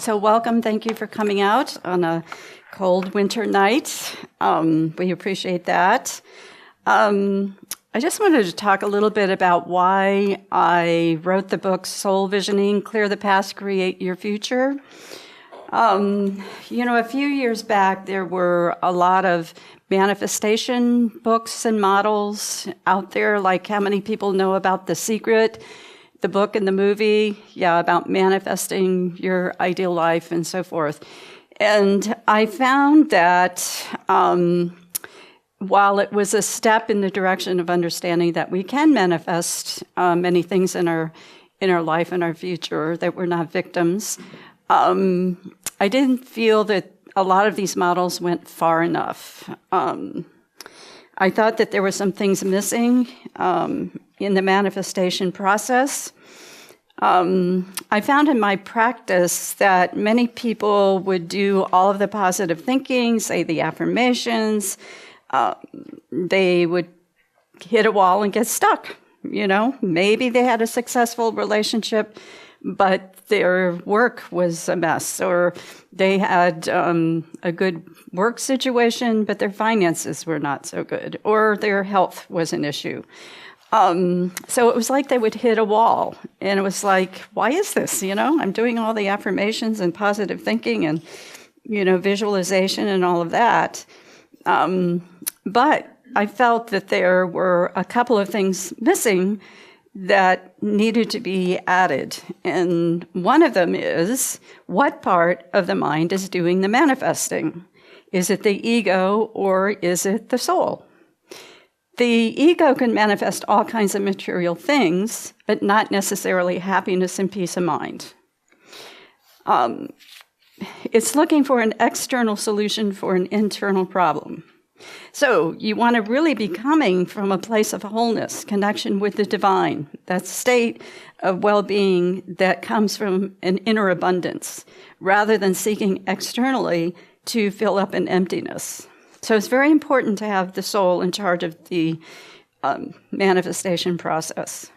So welcome. Thank you for coming out on a cold winter night. We appreciate that. I just wanted to talk a little bit about why I wrote the book Soul Visioning, Clear the Past, Create Your Future. A few years back, there were a lot of manifestation books and models out there, like how many people know about The Secret, the book and the movie, about manifesting your ideal life and so forth. And I found that while it was a step in the direction of understanding that we can manifest many things in our life and our future, that we're not victims, I didn't feel that a lot of these models went far enough. I thought that there were some things missing in the manifestation process. I found in my practice that many people would do all of the positive thinking, say the affirmations. They would hit a wall and get stuck. Maybe they had a successful relationship, but their work was a mess, or they had a good work situation, but their finances were not so good, or their health was an issue. So it was like they would hit a wall, and it was like, why is this? I'm doing all the affirmations and positive thinking and, visualization and all of that. But I felt that there were a couple of things missing that needed to be added. And one of them is, what part of the mind is doing the manifesting? Is it the ego or is it the soul? The ego can manifest all kinds of material things, but not necessarily happiness and peace of mind. It's looking for an external solution for an internal problem. So you want to really be coming from a place of wholeness, connection with the divine, that state of well-being that comes from an inner abundance, rather than seeking externally to fill up an emptiness. So it's very important to have the soul in charge of the manifestation process.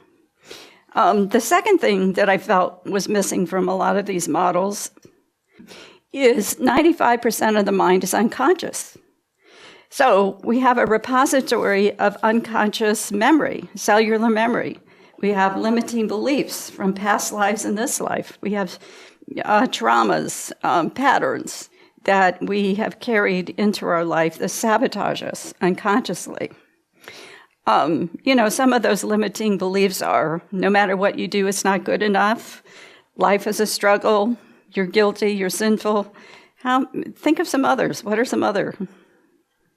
The second thing that I felt was missing from a lot of these models is 95% of the mind is unconscious. So we have a repository of unconscious memory, cellular memory. We have limiting beliefs from past lives and this life. We have traumas, patterns that we have carried into our life that sabotage us unconsciously. Some of those limiting beliefs are, no matter what you do, it's not good enough. Life is a struggle. You're guilty. You're sinful. Think of some others. What are some other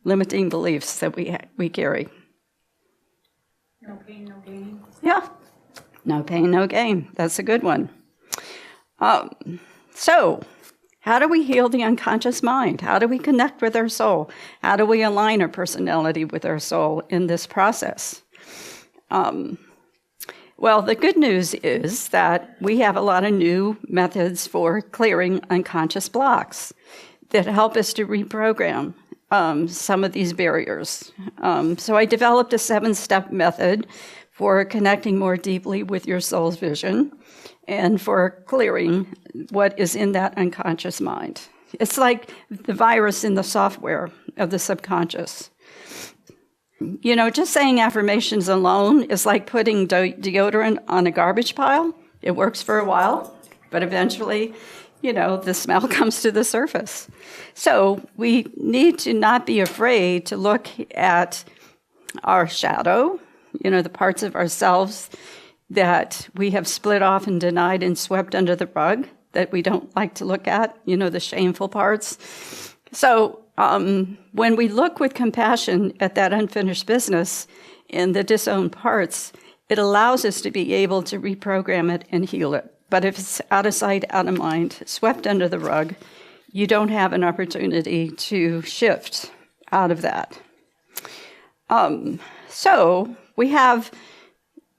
limiting beliefs that we carry? No pain, no gain. Yeah. No pain, no gain. That's a good one. So how do we heal the unconscious mind? How do we connect with our soul? How do we align our personality with our soul in this process? Well, the good news is that we have a lot of new methods for clearing unconscious blocks that help us to reprogram some of these barriers. So I developed a 7-step method for connecting more deeply with your soul's vision and for clearing what is in that unconscious mind. It's like the virus in the software of the subconscious. Just saying affirmations alone is like putting deodorant on a garbage pile. It works for a while, but eventually, the smell comes to the surface. So we need to not be afraid to look at our shadow, the parts of ourselves that we have split off and denied and swept under the rug that we don't like to look at, the shameful parts. So when we look with compassion at that unfinished business in the disowned parts, it allows us to be able to reprogram it and heal it. But if it's out of sight, out of mind, swept under the rug, you don't have an opportunity to shift out of that. So we have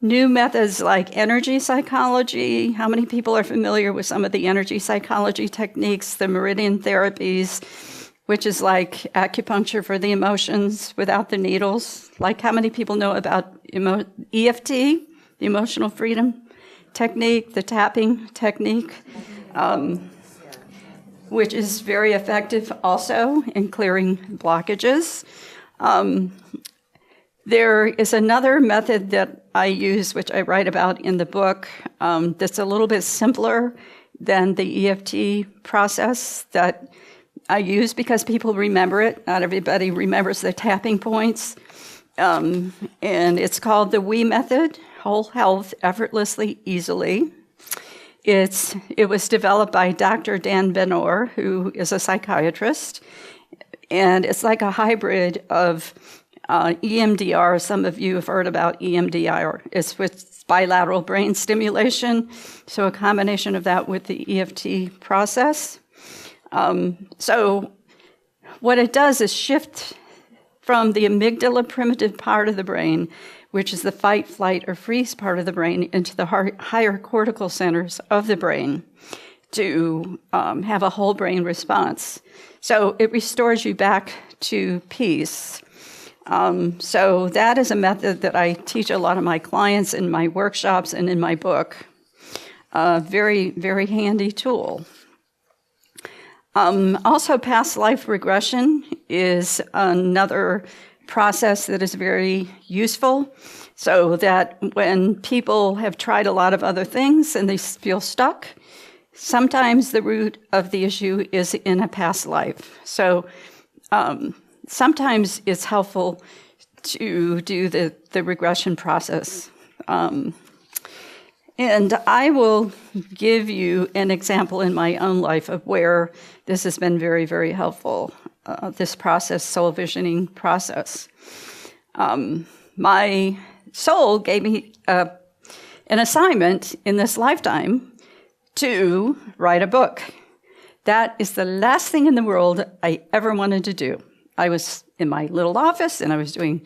new methods like energy psychology. How many people are familiar with some of the energy psychology techniques, the meridian therapies, which is like acupuncture for the emotions without the needles? Like, how many people know about EFT, the emotional freedom technique, the tapping technique? which is very effective also in clearing blockages. There is another method that I use, which I write about in the book, that's a little bit simpler than the EFT process that I use because people remember it. Not everybody remembers the tapping points. And it's called the WE method, Whole Health Effortlessly, Easily. It was developed by Dr. Dan Benor, who is a psychiatrist. And it's like a hybrid of EMDR. Some of you have heard about EMDR. It's with bilateral brain stimulation, so a combination of that with the EFT process. So what it does is shift from the amygdala primitive part of the brain, which is the fight, flight, or freeze part of the brain, into the higher cortical centers of the brain to have a whole brain response. So it restores you back to peace. So that is a method that I teach a lot of my clients in my workshops and in my book. Very, very handy tool. Also, past life regression is another process that is very useful, so that when people have tried a lot of other things and they feel stuck, sometimes the root of the issue is in a past life. So sometimes it's helpful to do the regression process. And I will give you an example in my own life of where this has been very, very helpful, this process, soul visioning process. My soul gave me an assignment in this lifetime to write a book. That is the last thing in the world I ever wanted to do. I was in my little office and I was doing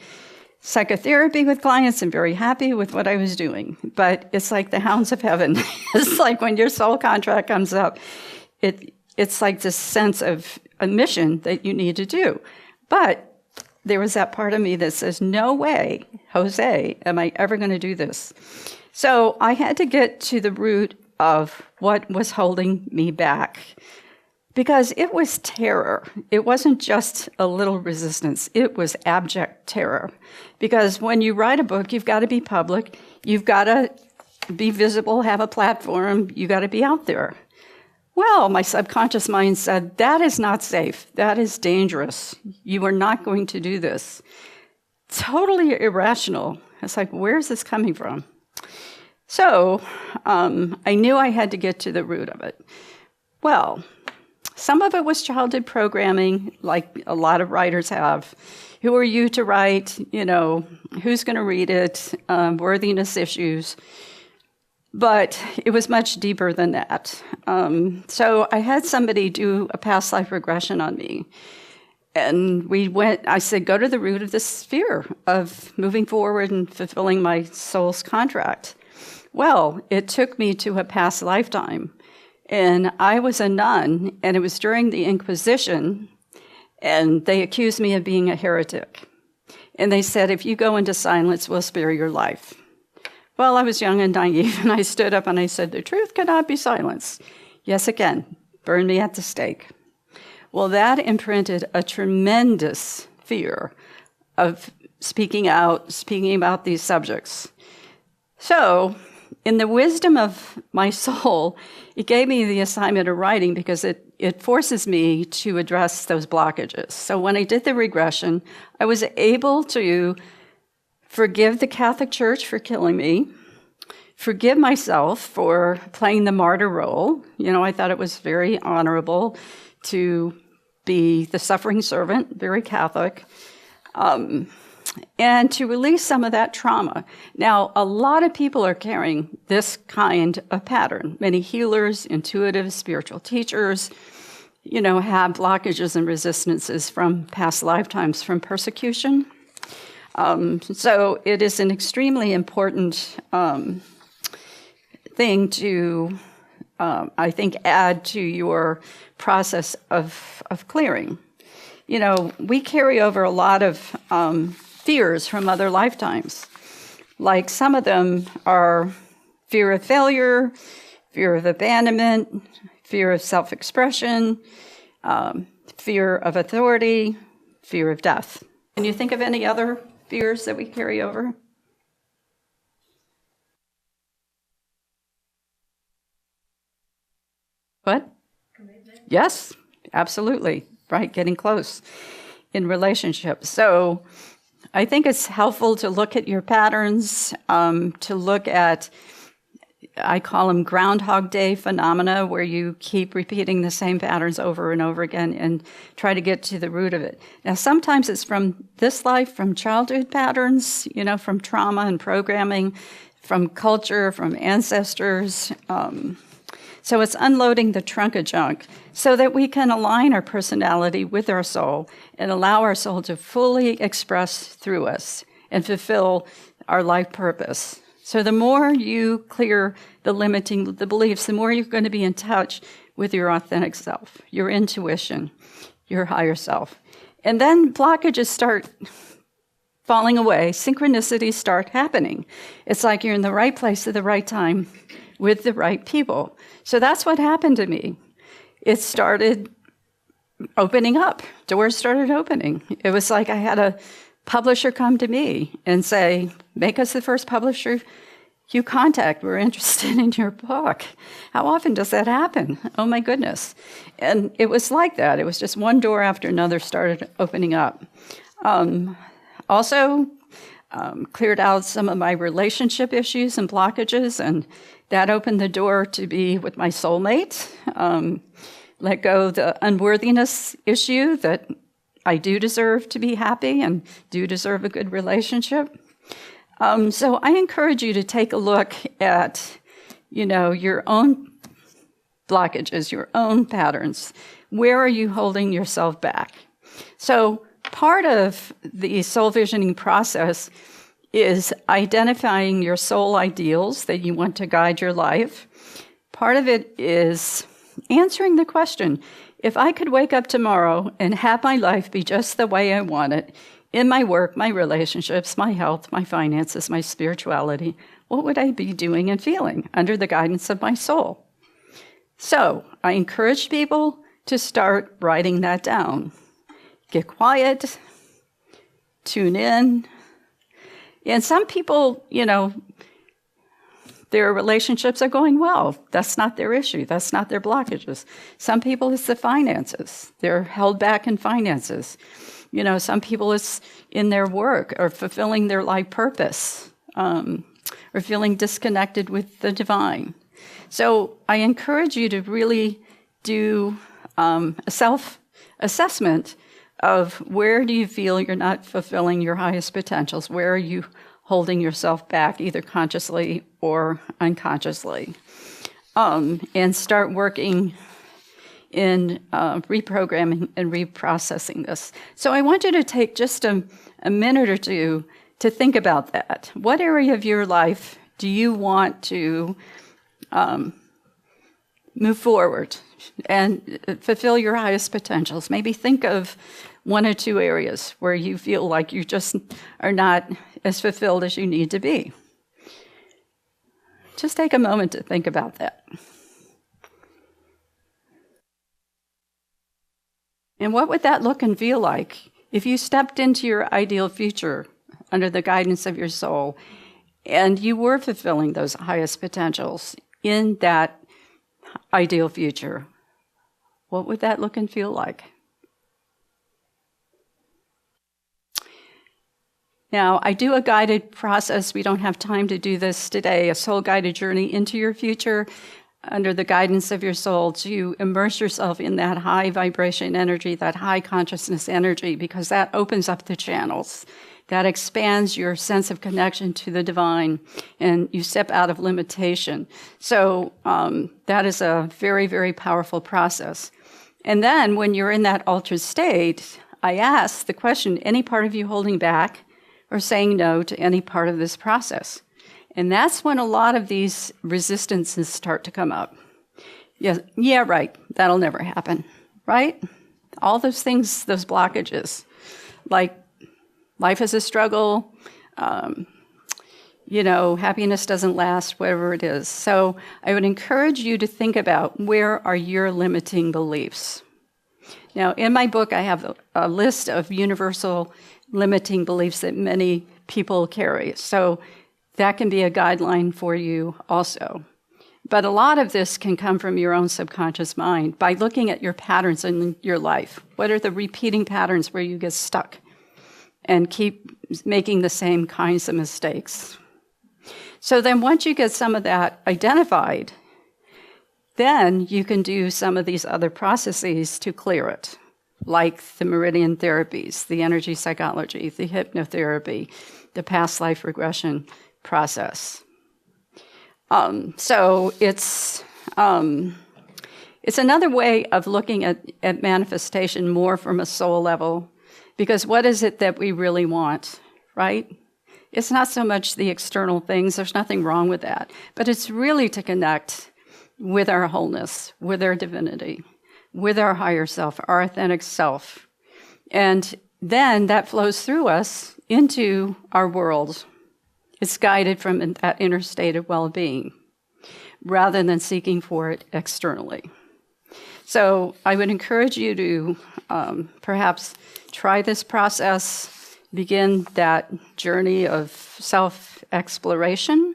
psychotherapy with clients and very happy with what I was doing. But it's like the hounds of heaven. It's like when your soul contract comes up, it's like this sense of a mission that you need to do. But there was that part of me that says, no way, Jose, am I ever going to do this? So I had to get to the root of what was holding me back. Because it was terror. It wasn't just a little resistance. It was abject terror. Because when you write a book, you've got to be public. You've got to be visible, have a platform. You've got to be out there. Well, my subconscious mind said, that is not safe. That is dangerous. You are not going to do this. Totally irrational. It's like, where's this coming from? So I knew I had to get to the root of it. Well, some of it was childhood programming, like a lot of writers have. Who are you to write? You know, who's going to read it? Worthiness issues. But it was much deeper than that. So I had somebody do a past life regression on me. And I said, go to the root of this fear of moving forward and fulfilling my soul's contract. Well, it took me to a past lifetime. And I was a nun, and it was during the Inquisition, and they accused me of being a heretic. And they said, if you go into silence, we'll spare your life. Well, I was young and naive, and I stood up and I said, the truth cannot be silenced. Yes, it can. Burn me at the stake. Well, that imprinted a tremendous fear of speaking out, speaking about these subjects. So, in the wisdom of my soul, it gave me the assignment of writing because it forces me to address those blockages. So when I did the regression, I was able to forgive the Catholic Church for killing me, forgive myself for playing the martyr role. You know, I thought it was very honorable to be the suffering servant, very Catholic. And to release some of that trauma. Now, a lot of people are carrying this kind of pattern. Many healers, intuitive, spiritual teachers, you know, have blockages and resistances from past lifetimes, from persecution. So it is an extremely important thing to, I think, add to your process of clearing. You know, we carry over a lot of fears from other lifetimes. Like some of them are fear of failure, fear of abandonment, fear of self-expression, fear of authority, fear of death. Can you think of any other fears that we carry over? What? Commitment. Yes, absolutely. Right, getting close in relationships. So I think it's helpful to look at your patterns, to look at, I call them Groundhog Day phenomena, where you keep repeating the same patterns over and over again and try to get to the root of it. Now, sometimes it's from this life, from childhood patterns, from trauma and programming, from culture, from ancestors. So it's unloading the trunk of junk so that we can align our personality with our soul and allow our soul to fully express through us and fulfill our life purpose. So the more you clear the beliefs, the more you're going to be in touch with your authentic self, your intuition, your higher self. And then blockages start falling away, synchronicities start happening. It's like you're in the right place at the right time with the right people. So that's what happened to me. It started opening up. Doors started opening. It was like I had a publisher come to me and say, make us the first publisher you contact. We're interested in your book. How often does that happen? Oh, my goodness. And it was like that. It was just one door after another started opening up. Also, cleared out some of my relationship issues and blockages, and that opened the door to be with my soulmate. Let go the unworthiness issue that I do deserve to be happy and do deserve a good relationship. So I encourage you to take a look at, your own blockages, your own patterns. Where are you holding yourself back? So part of the soul visioning process is identifying your soul ideals that you want to guide your life. Part of it is answering the question, if I could wake up tomorrow and have my life be just the way I want it, in my work, my relationships, my health, my finances, my spirituality, what would I be doing and feeling under the guidance of my soul? So I encourage people to start writing that down. Get quiet, tune in. And some people, their relationships are going well. That's not their issue. That's not their blockages. Some people, it's the finances. They're held back in finances. Some people, it's in their work or fulfilling their life purpose, or feeling disconnected with the divine. So I encourage you to really do a self-assessment of where do you feel you're not fulfilling your highest potentials? Where are you holding yourself back, either consciously or unconsciously? And start working in reprogramming and reprocessing this. So I want you to take just a minute or two to think about that. What area of your life do you want to move forward and fulfill your highest potentials? Maybe think of one or two areas where you feel like you just are not as fulfilled as you need to be. Just take a moment to think about that. And what would that look and feel like if you stepped into your ideal future under the guidance of your soul and you were fulfilling those highest potentials in that ideal future? What would that look and feel like? Now, I do a guided process. We don't have time to do this today, a soul-guided journey into your future under the guidance of your soul to immerse yourself in that high vibration energy, that high consciousness energy, because that opens up the channels. That expands your sense of connection to the divine, and you step out of limitation. So that is a very, very powerful process. And then when you're in that altered state, I ask the question, any part of you holding back or saying no to any part of this process? And that's when a lot of these resistances start to come up. Yeah, right, that'll never happen, right? All those things, those blockages, like life is a struggle, Happiness doesn't last, whatever it is. So I would encourage you to think about, where are your limiting beliefs? Now, in my book, I have a list of universal limiting beliefs that many people carry. So that can be a guideline for you also. But a lot of this can come from your own subconscious mind by looking at your patterns in your life. What are the repeating patterns where you get stuck and keep making the same kinds of mistakes? So then once you get some of that identified, then you can do some of these other processes to clear it, like the meridian therapies, the energy psychology, the hypnotherapy, the past life regression process. So it's another way of looking at manifestation more from a soul level, because what is it that we really want, right? It's not so much the external things, there's nothing wrong with that, but it's really to connect with our wholeness, with our divinity, with our higher self, our authentic self. And then that flows through us into our world. It's guided from that inner state of well-being, rather than seeking for it externally. So I would encourage you to perhaps try this process, begin that journey of self-exploration.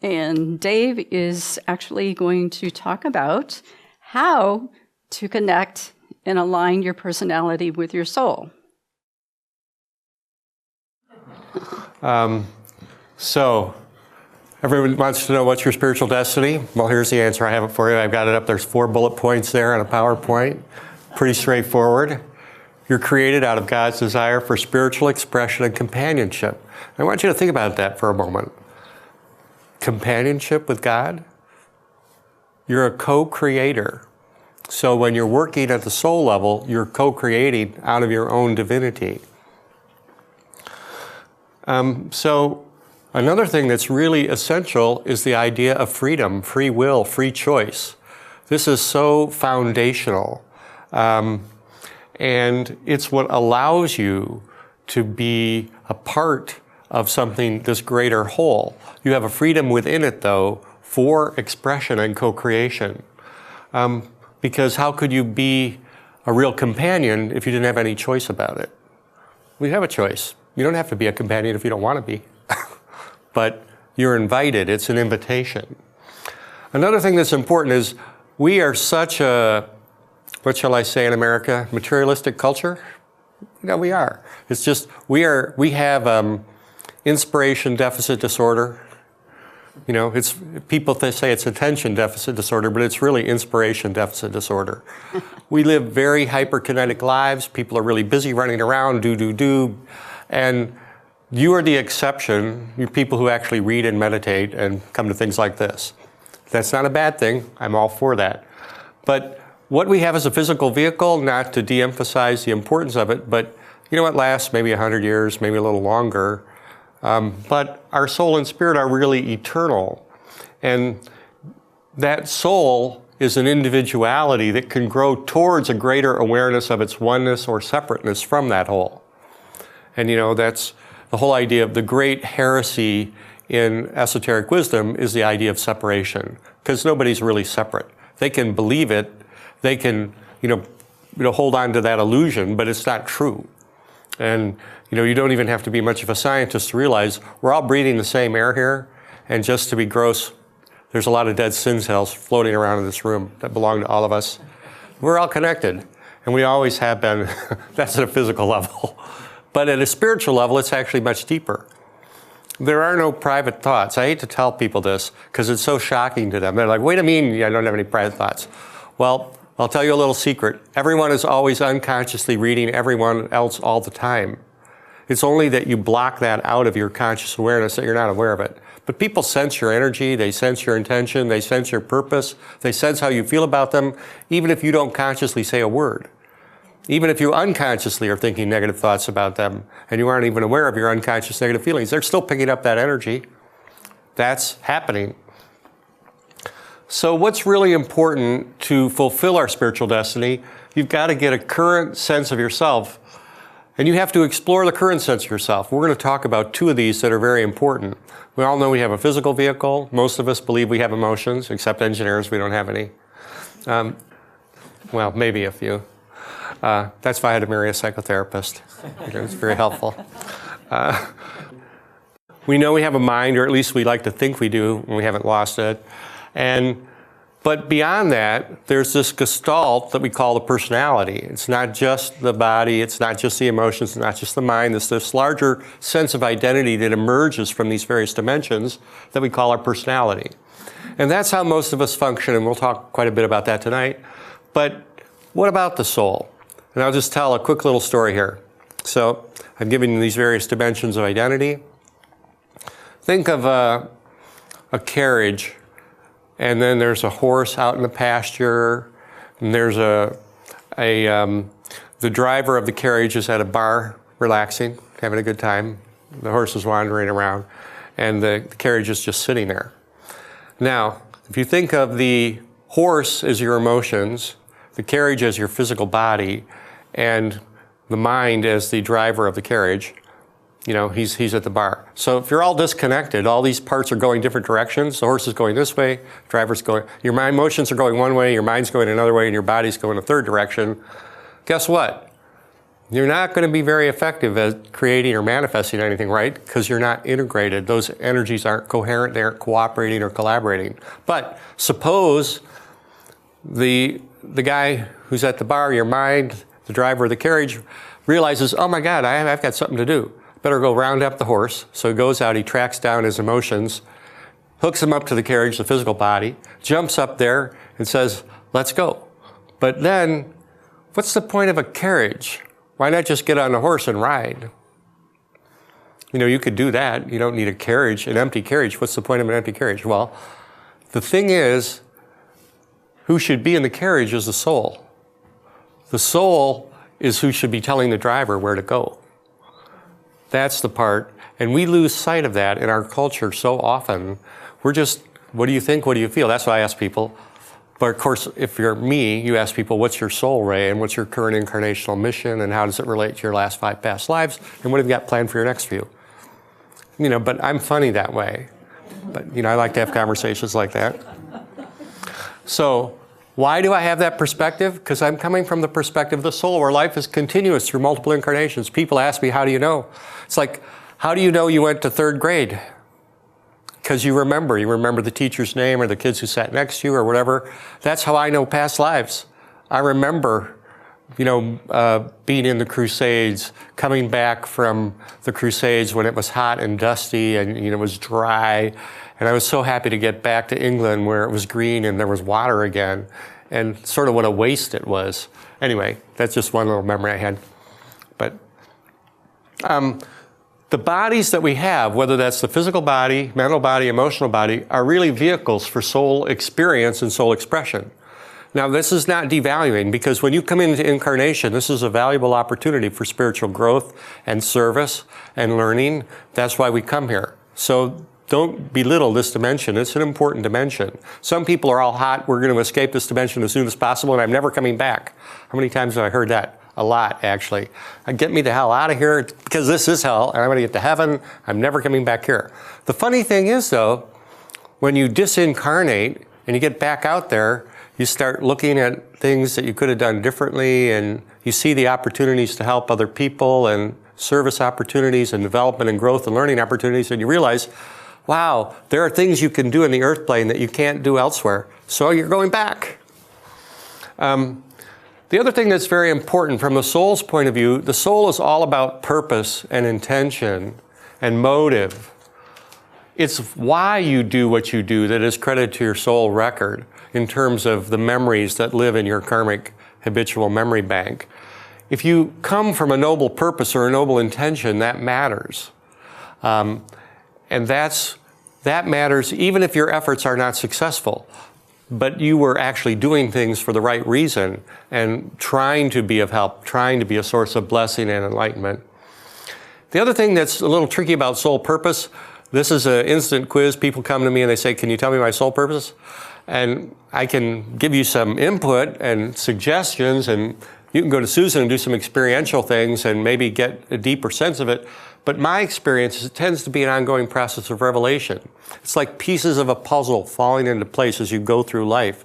And Dave is actually going to talk about how to connect and align your personality with your soul. So, everyone wants to know, what's your spiritual destiny? Well, here's the answer. I have it for you. I've got it up. There's 4 bullet points there on a PowerPoint. Pretty straightforward. You're created out of God's desire for spiritual expression and companionship. I want you to think about that for a moment. Companionship with God? You're a co-creator. So when you're working at the soul level, you're co-creating out of your own divinity. So another thing that's really essential is the idea of freedom, free will, free choice. This is so foundational. And it's what allows you to be a part of something, this greater whole. You have a freedom within it, though, for expression and co-creation. Because how could you be a real companion if you didn't have any choice about it? We have a choice. You don't have to be a companion if you don't want to be. But you're invited. It's an invitation. Another thing that's important is we are such a, what shall I say in America, materialistic culture? We are. It's just, we have inspiration deficit disorder. It's people say it's attention deficit disorder, but it's really inspiration deficit disorder. We live very hyperkinetic lives. People are really busy running around, do. And you are the exception, you people who actually read and meditate and come to things like this. That's not a bad thing. I'm all for that. But what we have is a physical vehicle, not to de-emphasize the importance of it, but it lasts maybe 100 years, maybe a little longer. But our soul and spirit are really eternal. And that soul is an individuality that can grow towards a greater awareness of its oneness or separateness from that whole. And that's the whole idea of the great heresy in esoteric wisdom is the idea of separation, because nobody's really separate. They can believe it, they can, hold on to that illusion, but it's not true. And, you don't even have to be much of a scientist to realize we're all breathing the same air here, and just to be gross, there's a lot of dead sin cells floating around in this room that belong to all of us. We're all connected, and we always have been. That's at a physical level. But at a spiritual level, it's actually much deeper. There are no private thoughts. I hate to tell people this because it's so shocking to them. They're like, wait a minute, I don't have any private thoughts. Well, I'll tell you a little secret. Everyone is always unconsciously reading everyone else all the time. It's only that you block that out of your conscious awareness that you're not aware of it. But people sense your energy, they sense your intention, they sense your purpose, they sense how you feel about them, even if you don't consciously say a word. Even if you unconsciously are thinking negative thoughts about them and you aren't even aware of your unconscious negative feelings, they're still picking up that energy. That's happening. So what's really important to fulfill our spiritual destiny, you've got to get a current sense of yourself And you have to explore the current sense of yourself. We're going to talk about two of these that are very important. We all know we have a physical vehicle. Most of us believe we have emotions, except engineers, we don't have any. Well, maybe a few. That's why I had to marry a psychotherapist. It was very helpful. We know we have a mind, or at least we like to think we do when we haven't lost it. But beyond that, there's this gestalt that we call the personality. It's not just the body, it's not just the emotions, it's not just the mind. It's this larger sense of identity that emerges from these various dimensions that we call our personality. And that's how most of us function, and we'll talk quite a bit about that tonight. But what about the soul? And I'll just tell a quick little story here. So I've given you these various dimensions of identity. Think of a carriage, and then there's a horse out in the pasture, and there's the driver of the carriage is at a bar, relaxing, having a good time. The horse is wandering around, and the carriage is just sitting there. Now, if you think of the horse as your emotions, the carriage as your physical body, and the mind as the driver of the carriage, you know, he's at the bar. So if you're all disconnected, all these parts are going different directions. The horse is going this way, driver's going, your emotions are going one way, your mind's going another way, and your body's going a third direction. Guess what? You're not going to be very effective at creating or manifesting anything, right? Because you're not integrated. Those energies aren't coherent, they aren't cooperating or collaborating. But suppose the guy who's at the bar, your mind, the driver of the carriage, realizes, oh my God, I've got something to do. Better go round up the horse. So he goes out, he tracks down his emotions, hooks him up to the carriage, the physical body, jumps up there and says, let's go. But then, what's the point of a carriage? Why not just get on a horse and ride? You know, you could do that. You don't need a carriage, an empty carriage. What's the point of an empty carriage? Well, the thing is, who should be in the carriage is the soul. The soul is who should be telling the driver where to go. That's the part, and we lose sight of that in our culture so often. We're just, what do you think, what do you feel? That's what I ask people. But of course, if you're me, you ask people, what's your soul ray, and what's your current incarnational mission, and how does it relate to your last 5 past lives, and what have you got planned for your next few? You know, but I'm funny that way. But, you know, I like to have conversations like that. So, why do I have that perspective? Because I'm coming from the perspective of the soul, where life is continuous through multiple incarnations. People ask me, how do you know? It's like, how do you know you went to 3rd grade? Because you remember the teacher's name or the kids who sat next to you or whatever. That's how I know past lives. I remember, you know, being in the Crusades, coming back from the Crusades when it was hot and dusty and, you know, it was dry. And I was so happy to get back to England where it was green and there was water again, and sort of what a waste it was. Anyway, that's just one little memory I had. But the bodies that we have, whether that's the physical body, mental body, emotional body, are really vehicles for soul experience and soul expression. Now, this is not devaluing, because when you come into incarnation, this is a valuable opportunity for spiritual growth and service and learning. That's why we come here. So don't belittle this dimension. It's an important dimension. Some people are all hot. We're going to escape this dimension as soon as possible, and I'm never coming back. How many times have I heard that? A lot, actually. Get me the hell out of here, because this is hell, and I'm going to get to heaven. I'm never coming back here. The funny thing is, though, when you disincarnate and you get back out there, you start looking at things that you could have done differently, and you see the opportunities to help other people and service opportunities and development and growth and learning opportunities, and you realize, wow, there are things you can do in the earth plane that you can't do elsewhere. So you're going back. The other thing that's very important from the soul's point of view, the soul is all about purpose and intention and motive. It's why you do what you do that is credited to your soul record in terms of the memories that live in your karmic habitual memory bank. If you come from a noble purpose or a noble intention, that matters. And that matters even if your efforts are not successful. But you were actually doing things for the right reason and trying to be of help, trying to be a source of blessing and enlightenment. The other thing that's a little tricky about soul purpose, this is an instant quiz. People come to me and they say, can you tell me my soul purpose? And I can give you some input and suggestions and You can go to Susan and do some experiential things and maybe get a deeper sense of it. But my experience is it tends to be an ongoing process of revelation. It's like pieces of a puzzle falling into place as you go through life.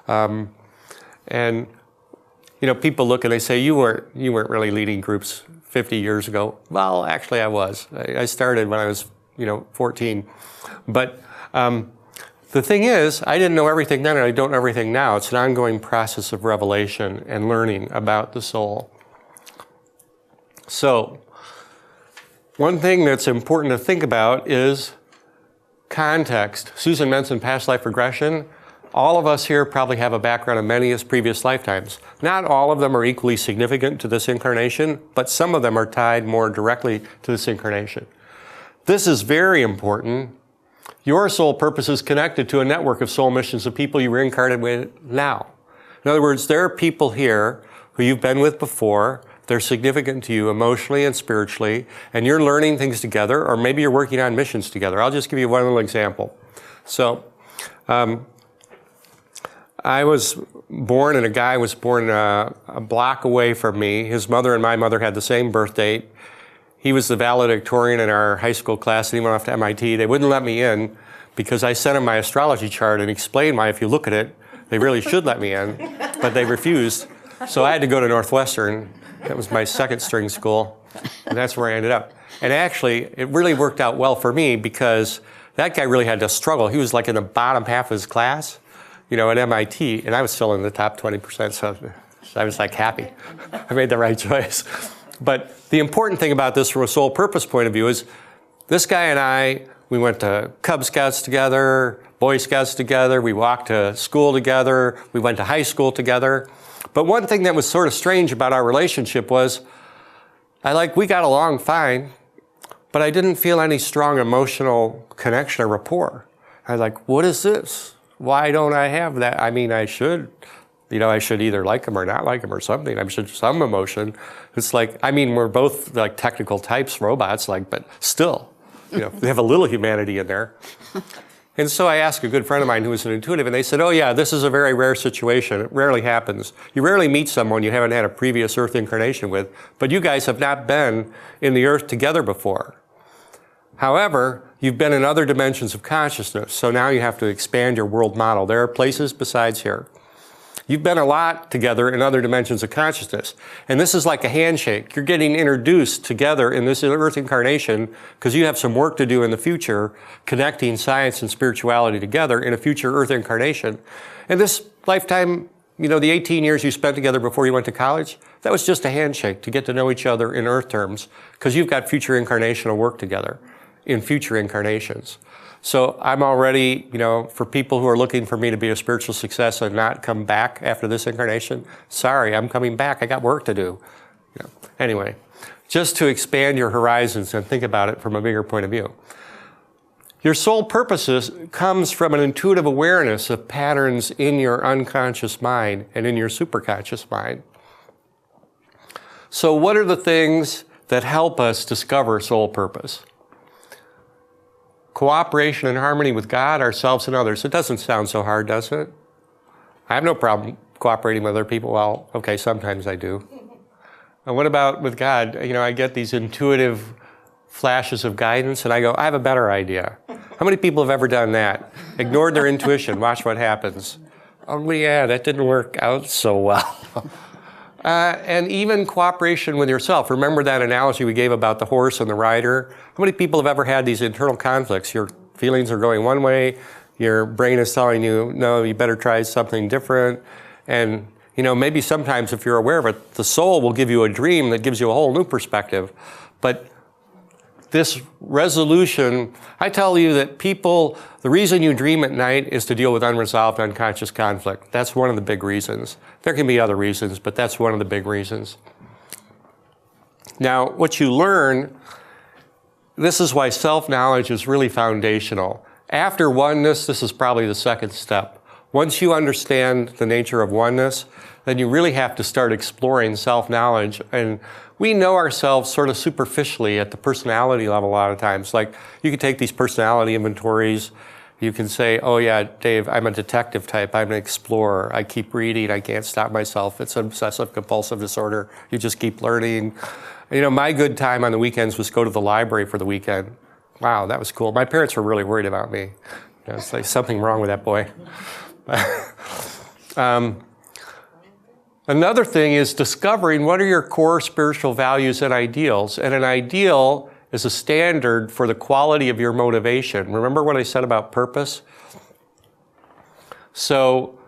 And you know, people look and they say, you weren't really leading groups 50 years ago. Well, actually I was. I started when I was, 14. But the thing is, I didn't know everything then and I don't know everything now. It's an ongoing process of revelation and learning about the soul. So, one thing that's important to think about is context. Susan mentioned past life regression. All of us here probably have a background of many as previous lifetimes. Not all of them are equally significant to this incarnation, but some of them are tied more directly to this incarnation. This is very important. Your soul purpose is connected to a network of soul missions of people you reincarnated with now. In other words, there are people here who you've been with before. They're significant to you emotionally and spiritually, and you're learning things together, or maybe you're working on missions together. I'll just give you one little example. So, I was born, and a guy was born a block away from me. His mother and my mother had the same birth date. He was the valedictorian in our high school class, and he went off to MIT. They wouldn't let me in because I sent him my astrology chart and explained why, if you look at it, they really should let me in, but they refused. So I had to go to Northwestern. That was my second string school, and that's where I ended up. And actually, it really worked out well for me because that guy really had to struggle. He was like in the bottom half of his class, at MIT, and I was still in the top 20%, so I was like happy. I made the right choice. But the important thing about this from a soul purpose point of view is this guy and I, we went to Cub Scouts together, Boy Scouts together, we walked to school together, we went to high school together. But one thing that was sort of strange about our relationship was we got along fine, but I didn't feel any strong emotional connection or rapport. I was like, what is this? Why don't I have that? I mean, I should either like him or not like him or something. I should some emotion. It's like, we're both like technical types, robots, but still, they have a little humanity in there. And so I asked a good friend of mine who was an intuitive, and they said, oh yeah, this is a very rare situation. It rarely happens. You rarely meet someone you haven't had a previous Earth incarnation with, but you guys have not been in the Earth together before. However, you've been in other dimensions of consciousness, so now you have to expand your world model. There are places besides here. You've been a lot together in other dimensions of consciousness. And this is like a handshake. You're getting introduced together in this Earth incarnation because you have some work to do in the future connecting science and spirituality together in a future Earth incarnation. And this lifetime, the 18 years you spent together before you went to college, that was just a handshake to get to know each other in Earth terms because you've got future incarnational work together in future incarnations. So I'm already, for people who are looking for me to be a spiritual success and not come back after this incarnation, sorry, I'm coming back. I got work to do. Anyway, just to expand your horizons and think about it from a bigger point of view. Your soul purposes comes from an intuitive awareness of patterns in your unconscious mind and in your superconscious mind. So what are the things that help us discover soul purpose? Cooperation and harmony with God, ourselves, and others. It doesn't sound so hard, does it? I have no problem cooperating with other people. Well, okay, sometimes I do. And what about with God? I get these intuitive flashes of guidance, and I go, I have a better idea. How many people have ever done that? Ignored their intuition, watch what happens. Oh, yeah, that didn't work out so well. And even cooperation with yourself. Remember that analogy we gave about the horse and the rider? How many people have ever had these internal conflicts? Your feelings are going one way, your brain is telling you, no, you better try something different. And, maybe sometimes if you're aware of it, the soul will give you a dream that gives you a whole new perspective. But this resolution, I tell you that the reason you dream at night is to deal with unresolved unconscious conflict. That's one of the big reasons. There can be other reasons, but that's one of the big reasons. Now, what you learn, this is why self-knowledge is really foundational. After oneness, this is probably the second step. Once you understand the nature of oneness, then you really have to start exploring self-knowledge. And we know ourselves sort of superficially at the personality level a lot of times. Like, you can take these personality inventories, You can say, oh yeah, Dave, I'm a detective type, I'm an explorer, I keep reading, I can't stop myself, it's an obsessive compulsive disorder, you just keep learning. You know, my good time on the weekends was go to the library for the weekend. Wow, that was cool. My parents were really worried about me. You know, it's like something wrong with that boy. Another thing is discovering what are your core spiritual values and ideals. And an ideal is a standard for the quality of your motivation. Remember what I said about purpose? So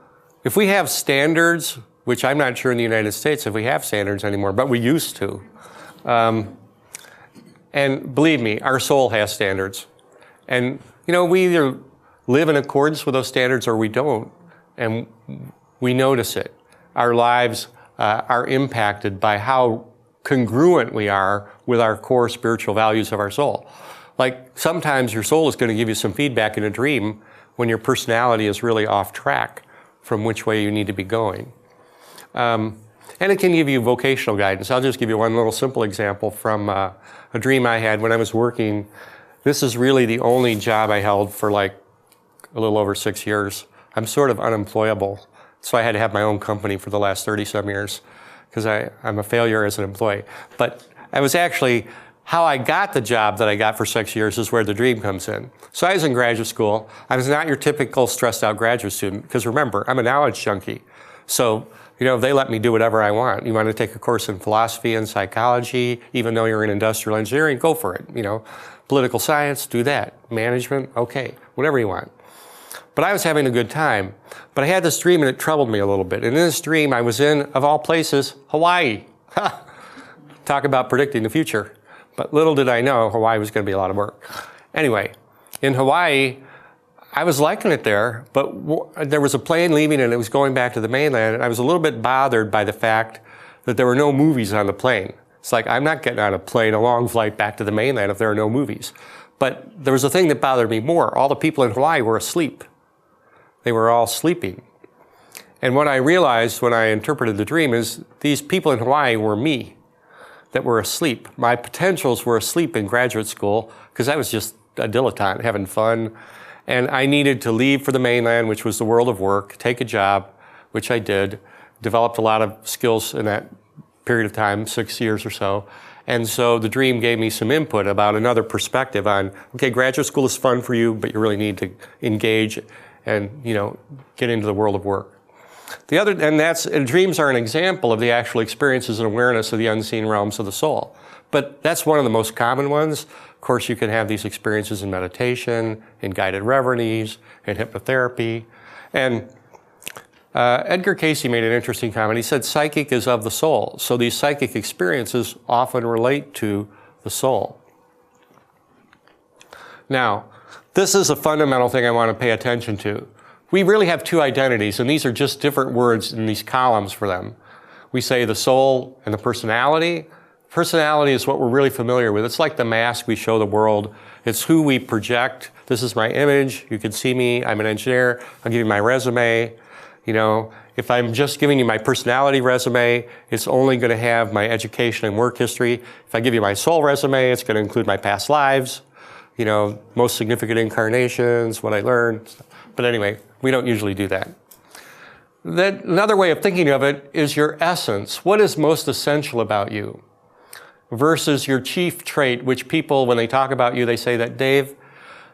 if we have standards, which I'm not sure in the United States if we have standards anymore, but we used to. And believe me, our soul has standards. And you know, we either live in accordance with those standards or we don't. And we notice it. Our lives are impacted by how congruent we are with our core spiritual values of our soul. Like sometimes your soul is going to give you some feedback in a dream when your personality is really off track from which way you need to be going. And it can give you vocational guidance. I'll just give you one little simple example from a dream I had when I was working. This is really the only job I held for like a little over 6 years. I'm sort of unemployable. So I had to have my own company for the last 30-some years because I'm a failure as an employee. But I was actually, how I got the job that I got for 6 years is where the dream comes in. So I was in graduate school. I was not your typical stressed out graduate student because remember, I'm a knowledge junkie. So, you know, they let me do whatever I want. You want to take a course in philosophy and psychology, even though you're in industrial engineering, go for it. You know, political science, do that. Management, okay, whatever you want. But I was having a good time. But I had this dream and it troubled me a little bit. And in this dream, I was in, of all places, Hawaii. Talk about predicting the future. But little did I know Hawaii was going to be a lot of work. Anyway, in Hawaii, I was liking it there, but there was a plane leaving and it was going back to the mainland. And I was a little bit bothered by the fact that there were no movies on the plane. It's like, I'm not getting on a plane, a long flight back to the mainland if there are no movies. But there was a thing that bothered me more. All the people in Hawaii were asleep. They were all sleeping. And what I realized when I interpreted the dream is these people in Hawaii were me that were asleep. My potentials were asleep in graduate school because I was just a dilettante having fun. And I needed to leave for the mainland, which was the world of work, take a job, which I did, developed a lot of skills in that period of time, 6 years or so. And so the dream gave me some input about another perspective on, okay, graduate school is fun for you, but you really need to engage and, you know, get into the world of work. Dreams are an example of the actual experiences and awareness of the unseen realms of the soul. But that's one of the most common ones. Of course, you can have these experiences in meditation, in guided reveries, in hypnotherapy. And Edgar Cayce made an interesting comment. He said, psychic is of the soul. So these psychic experiences often relate to the soul. Now, this is a fundamental thing I want to pay attention to. We really have two identities, and these are just different words in these columns for them. We say the soul and the personality. Personality is what we're really familiar with. It's like the mask we show the world. It's who we project. This is my image. You can see me. I'm an engineer. I'll give you my resume. You know, if I'm just giving you my personality resume, it's only going to have my education and work history. If I give you my soul resume, it's going to include my past lives, you know, most significant incarnations, what I learned. But anyway, we don't usually do that. Another way of thinking of it is your essence. What is most essential about you? Versus your chief trait, which people, when they talk about you, they say that Dave,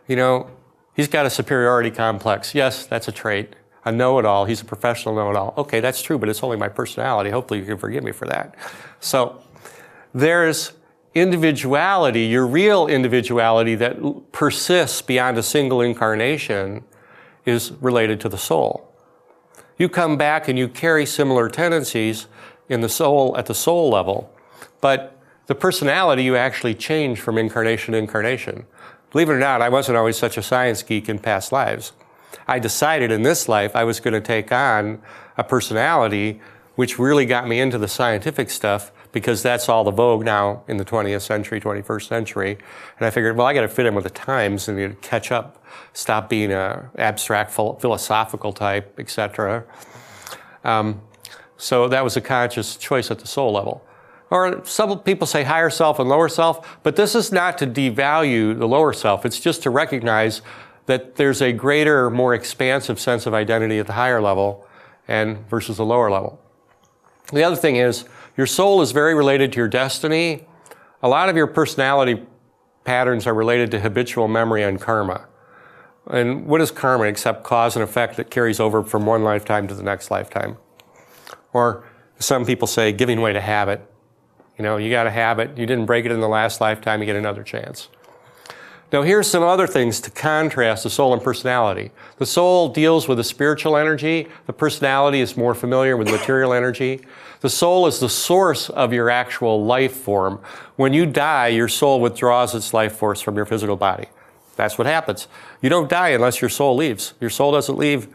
you know, he's got a superiority complex. Yes, that's a trait. A know-it-all. He's a professional know-it-all. Okay, that's true, but it's only my personality. Hopefully you can forgive me for that. So there's individuality, your real individuality that persists beyond a single incarnation is related to the soul. You come back and you carry similar tendencies in the soul at the soul level, but the personality you actually change from incarnation to incarnation. Believe it or not, I wasn't always such a science geek in past lives. I decided in this life I was going to take on a personality which really got me into the scientific stuff because that's all the vogue now in the 20th century, 21st century. And I figured, well, I got to fit in with the times and need to catch up, stop being an abstract philosophical type, etc. So that was a conscious choice at the soul level. Or some people say higher self and lower self, but this is not to devalue the lower self. It's just to recognize that there's a greater, more expansive sense of identity at the higher level and versus the lower level. The other thing is, your soul is very related to your destiny. A lot of your personality patterns are related to habitual memory and karma. And what is karma except cause and effect that carries over from one lifetime to the next lifetime? Or some people say giving way to habit. You know, you got a habit, you didn't break it in the last lifetime, you get another chance. Now here's some other things to contrast the soul and personality. The soul deals with the spiritual energy. The personality is more familiar with material energy. The soul is the source of your actual life form. When you die, your soul withdraws its life force from your physical body. That's what happens. You don't die unless your soul leaves. Your soul doesn't leave,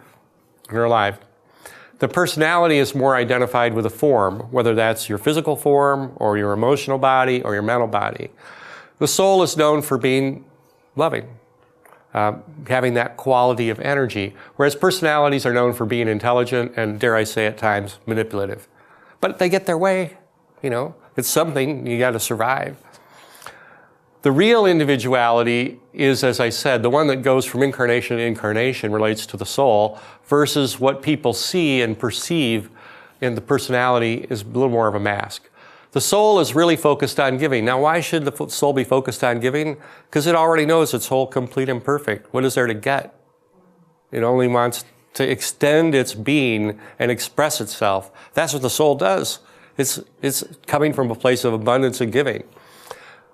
you're alive. The personality is more identified with a form, whether that's your physical form or your emotional body or your mental body. The soul is known for being loving, having that quality of energy, whereas personalities are known for being intelligent and, dare I say at times, manipulative. But they get their way, you know, it's something, you got to survive. The real individuality is, as I said, the one that goes from incarnation to incarnation, relates to the soul, versus what people see and perceive in the personality is a little more of a mask. The soul is really focused on giving. Now, why should the soul be focused on giving? Because it already knows it's whole, complete, and perfect. What is there to get? It only wants to extend its being and express itself. That's what the soul does. It's coming from a place of abundance and giving.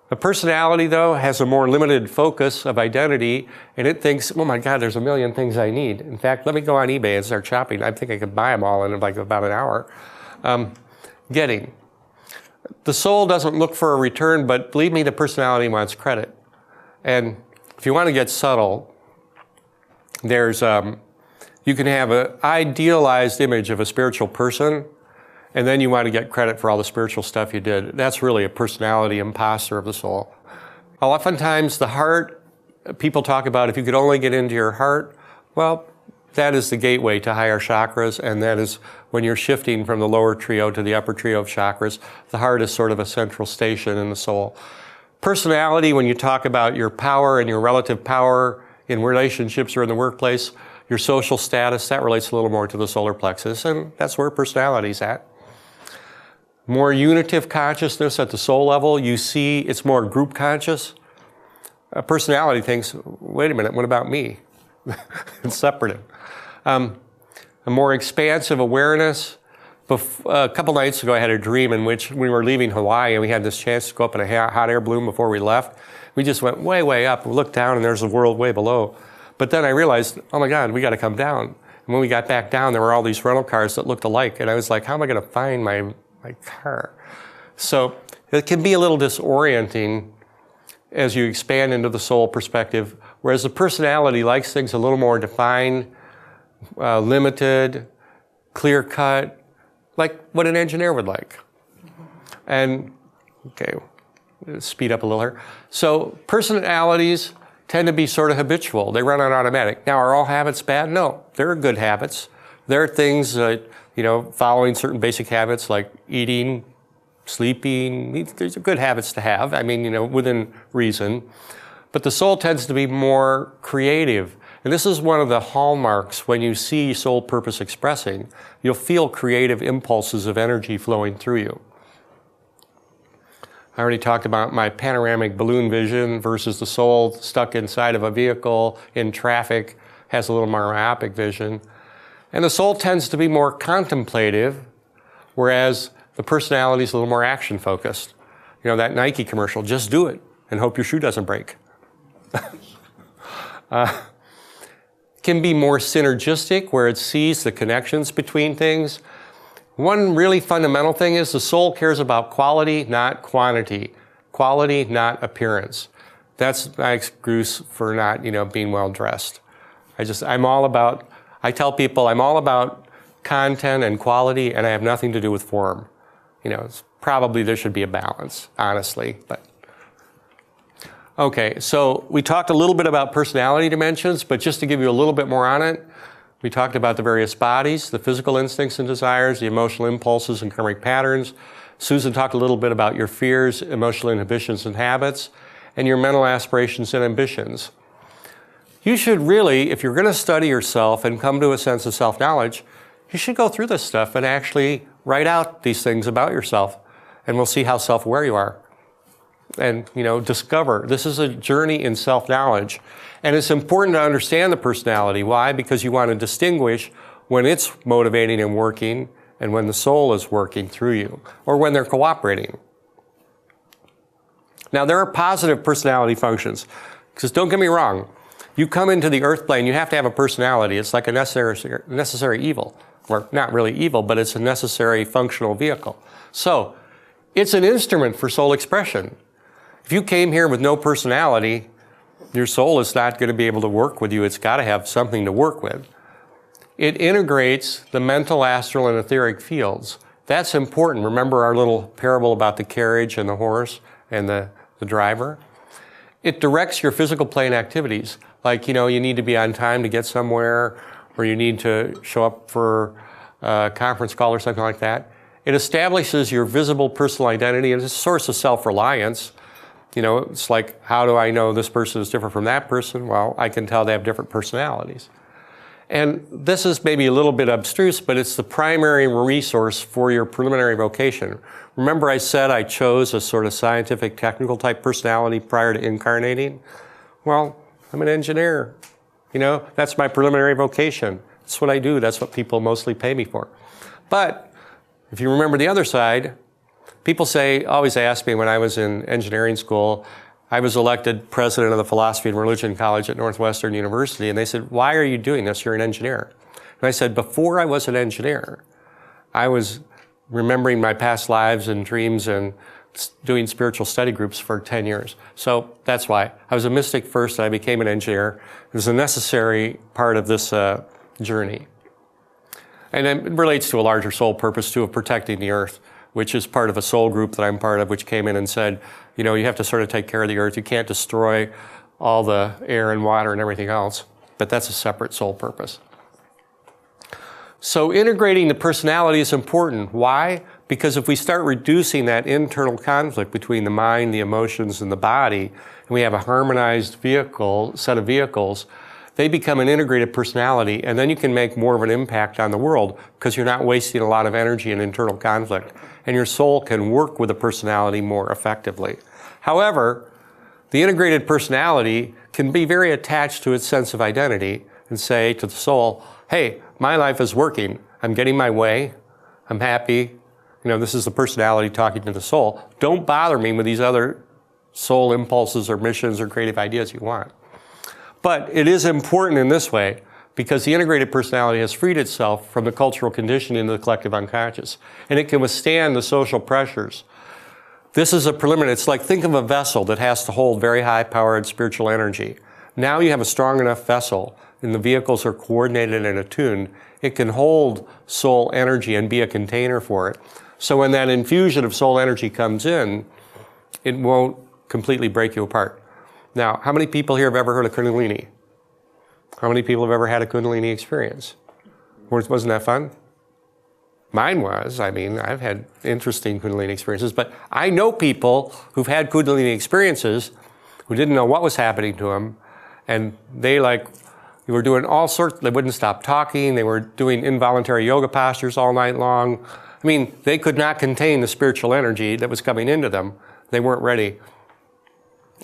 The personality, though, has a more limited focus of identity, and it thinks, oh my God, there's a million things I need. In fact, let me go on eBay and start shopping. I think I could buy them all in like about an hour. Getting. The soul doesn't look for a return, but believe me, the personality wants credit. And if you want to get subtle, there's, you can have an idealized image of a spiritual person, and then you want to get credit for all the spiritual stuff you did. That's really a personality imposter of the soul. Oftentimes, the heart, people talk about if you could only get into your heart, well, that is the gateway to higher chakras, and that is when you're shifting from the lower trio to the upper trio of chakras. The heart is sort of a central station in the soul. Personality, when you talk about your power and your relative power in relationships or in the workplace, your social status, that relates a little more to the solar plexus, and that's where personality's at. More unitive consciousness at the soul level, you see it's more group conscious. A personality thinks, wait a minute, what about me? It's separative. A more expansive awareness. A couple nights ago, I had a dream in which we were leaving Hawaii and we had this chance to go up in a hot air balloon before we left. We just went way, way up. We looked down and there's the world way below. But then I realized, oh my God, we got to come down. And when we got back down, there were all these rental cars that looked alike. And I was like, how am I going to find my car? So it can be a little disorienting as you expand into the soul perspective, whereas the personality likes things a little more defined, limited, clear-cut, like what an engineer would like. And, okay, speed up a little here. So personalities tend to be sort of habitual. They run on automatic. Now, are all habits bad? No, there are good habits. There are things that, you know, following certain basic habits like eating, sleeping, these are good habits to have. I mean, you know, within reason. But the soul tends to be more creative. And this is one of the hallmarks when you see soul purpose expressing. You'll feel creative impulses of energy flowing through you. I already talked about my panoramic balloon vision versus the soul stuck inside of a vehicle in traffic has a little more myopic vision. And the soul tends to be more contemplative, whereas the personality is a little more action focused. You know, that Nike commercial, just do it and hope your shoe doesn't break. Can be more synergistic, where it sees the connections between things. One really fundamental thing is the soul cares about quality, not quantity. Quality, not appearance. That's my excuse for not, you know, being well dressed. I tell people I'm all about content and quality, and I have nothing to do with form. You know, probably there should be a balance, honestly, but. Okay, so we talked a little bit about personality dimensions, but just to give you a little bit more on it, we talked about the various bodies, the physical instincts and desires, the emotional impulses and karmic patterns. Susan talked a little bit about your fears, emotional inhibitions and habits, and your mental aspirations and ambitions. you should really, if you're going to study yourself and come to a sense of self-knowledge, you should go through this stuff and actually write out these things about yourself. And we'll see how self-aware you are. And, discover. This is a journey in self-knowledge. And it's important to understand the personality. Why? Because you want to distinguish when it's motivating and working and when the soul is working through you, or when they're cooperating. Now, there are positive personality functions. Because don't get me wrong, you come into the earth plane, you have to have a personality. It's like a necessary evil. Or not really evil, but it's a necessary functional vehicle. So, it's an instrument for soul expression. If you came here with no personality, your soul is not going to be able to work with you. It's got to have something to work with. It integrates the mental, astral, and etheric fields. That's important. Remember our little parable about the carriage and the horse and the driver? It directs your physical plane activities. Like, you need to be on time to get somewhere, or you need to show up for a conference call or something like that. It establishes your visible personal identity, and it's a source of self-reliance. It's like, how do I know this person is different from that person? Well, I can tell they have different personalities. And this is maybe a little bit abstruse, but it's the primary resource for your preliminary vocation. Remember I said I chose a sort of scientific, technical type personality prior to incarnating? Well, I'm an engineer. That's my preliminary vocation. That's what I do. That's what people mostly pay me for. But if you remember the other side, people always ask me when I was in engineering school, I was elected president of the Philosophy and Religion College at Northwestern University, and they said, why are you doing this? You're an engineer. And I said, before I was an engineer, I was remembering my past lives and dreams and doing spiritual study groups for 10 years. So that's why. I was a mystic first, and I became an engineer. It was a necessary part of this journey. And it relates to a larger soul purpose, too, of protecting the earth, which is part of a soul group that I'm part of, which came in and said, you have to sort of take care of the earth. You can't destroy all the air and water and everything else. But that's a separate soul purpose. So integrating the personality is important. Why? Because if we start reducing that internal conflict between the mind, the emotions, and the body, and we have a harmonized set of vehicles, they become an integrated personality, and then you can make more of an impact on the world because you're not wasting a lot of energy in internal conflict, and your soul can work with the personality more effectively. However, the integrated personality can be very attached to its sense of identity and say to the soul, hey, my life is working. I'm getting my way. I'm happy. This is the personality talking to the soul. Don't bother me with these other soul impulses or missions or creative ideas you want. But it is important in this way because the integrated personality has freed itself from the cultural conditioning into the collective unconscious, and it can withstand the social pressures. This is a preliminary. It's like, think of a vessel that has to hold very high-powered spiritual energy. Now you have a strong enough vessel, and the vehicles are coordinated and attuned. It can hold soul energy and be a container for it. So when that infusion of soul energy comes in, it won't completely break you apart. Now, how many people here have ever heard of Kundalini? How many people have ever had a Kundalini experience? Wasn't that fun? Mine was. I've had interesting Kundalini experiences, but I know people who've had Kundalini experiences who didn't know what was happening to them, and they were doing all sorts. They wouldn't stop talking. They were doing involuntary yoga postures all night long. They could not contain the spiritual energy that was coming into them. They weren't ready.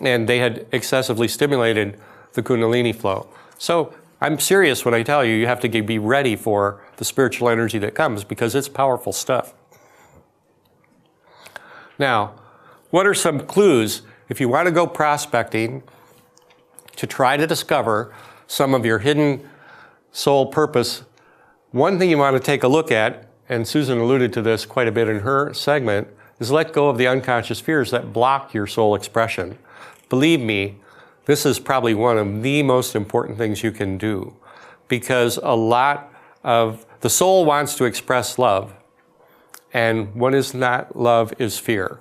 And they had excessively stimulated the Kundalini flow. So I'm serious when I tell you have to be ready for the spiritual energy that comes because it's powerful stuff. Now, what are some clues if you want to go prospecting to try to discover some of your hidden soul purpose? One thing you want to take a look at, and Susan alluded to this quite a bit in her segment, is let go of the unconscious fears that block your soul expression. Believe me, this is probably one of the most important things you can do because a lot of the soul wants to express love, and what is not love is fear,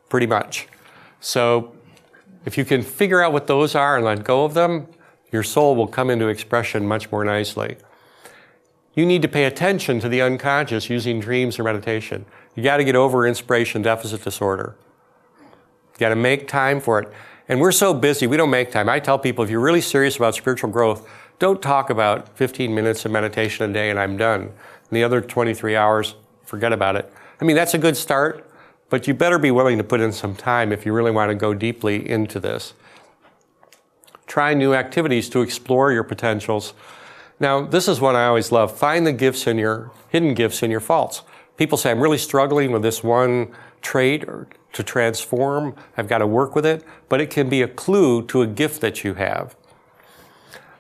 pretty much. So if you can figure out what those are and let go of them, your soul will come into expression much more nicely. You need to pay attention to the unconscious using dreams or meditation. You got to get over inspiration deficit disorder. You got to make time for it. And we're so busy, we don't make time. I tell people, if you're really serious about spiritual growth, don't talk about 15 minutes of meditation a day and I'm done. And the other 23 hours, forget about it. I mean, that's a good start, but you better be willing to put in some time if you really want to go deeply into this. Try new activities to explore your potentials. Now, this is what I always love. Find the gifts in your, hidden gifts in your faults. People say, I'm really struggling with this one trait or to transform. I've got to work with it, but it can be a clue to a gift that you have.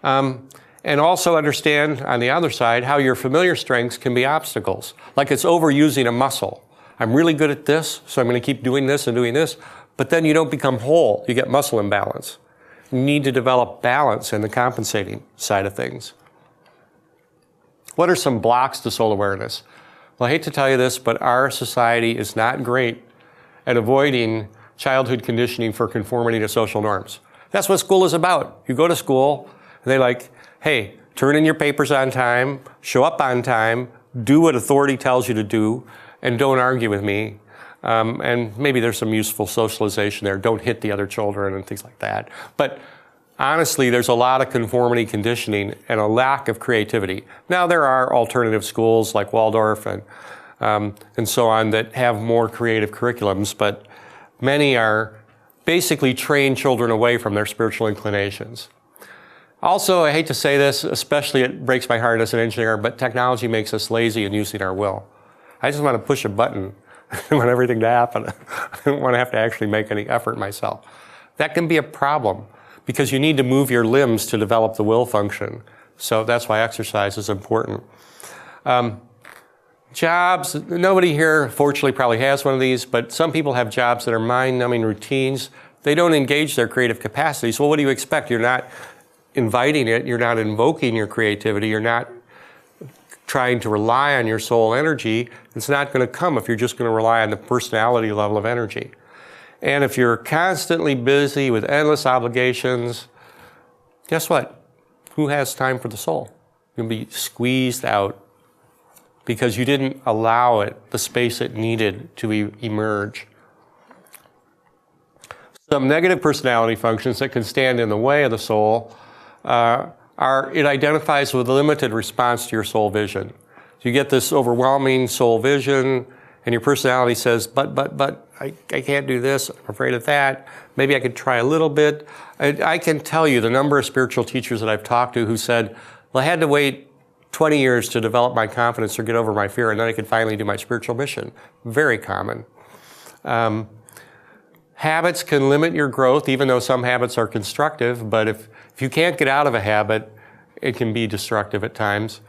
And also understand on the other side how your familiar strengths can be obstacles. Like it's overusing a muscle. I'm really good at this, so I'm going to keep doing this and doing this, but then you don't become whole. You get muscle imbalance. You need to develop balance in the compensating side of things. What are some blocks to soul awareness? Well, I hate to tell you this, but our society is not great at avoiding childhood conditioning for conformity to social norms. That's what school is about. You go to school, and they're like, hey, turn in your papers on time, show up on time, do what authority tells you to do, and don't argue with me. And maybe there's some useful socialization there. Don't hit the other children and things like that. But honestly, there's a lot of conformity conditioning and a lack of creativity. Now, there are alternative schools like Waldorf and so on that have more creative curriculums, but many are basically train children away from their spiritual inclinations. Also, I hate to say this, especially it breaks my heart as an engineer, but technology makes us lazy in using our will. I just want to push a button. I want everything to happen. I don't want to have to actually make any effort myself. That can be a problem because you need to move your limbs to develop the will function. So that's why exercise is important. Jobs, nobody here fortunately probably has one of these, but some people have jobs that are mind-numbing routines. They don't engage their creative capacity. So what do you expect? You're not inviting it, you're not invoking your creativity, you're not trying to rely on your soul energy. It's not going to come if you're just going to rely on the personality level of energy. And if you're constantly busy with endless obligations, guess what? Who has time for the soul? You'll be squeezed out because you didn't allow it the space it needed to emerge. Some negative personality functions that can stand in the way of the soul it identifies with a limited response to your soul vision. So you get this overwhelming soul vision, and your personality says, but, I can't do this, I'm afraid of that, maybe I could try a little bit. I can tell you the number of spiritual teachers that I've talked to who said, well, I had to wait 20 years to develop my confidence or get over my fear, and then I could finally do my spiritual mission. Very common. Habits can limit your growth, even though some habits are constructive, but if you can't get out of a habit, it can be destructive at times.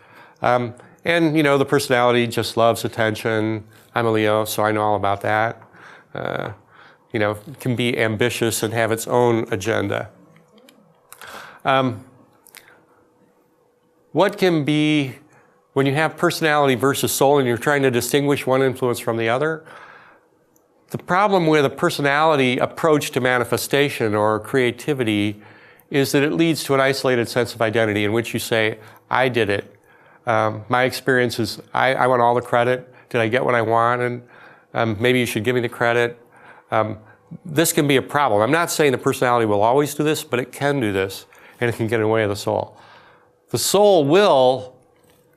And, you know, the personality just loves attention. I'm a Leo, so I know all about that. You know, it can be ambitious and have its own agenda. What can be, when you have personality versus soul and you're trying to distinguish one influence from the other, the problem with a personality approach to manifestation or creativity is that it leads to an isolated sense of identity in which you say, I did it. My experience is, I want all the credit. Did I get what I wanted? Maybe you should give me the credit. This can be a problem. I'm not saying the personality will always do this, but it can do this, and it can get in the way of the soul. The soul will,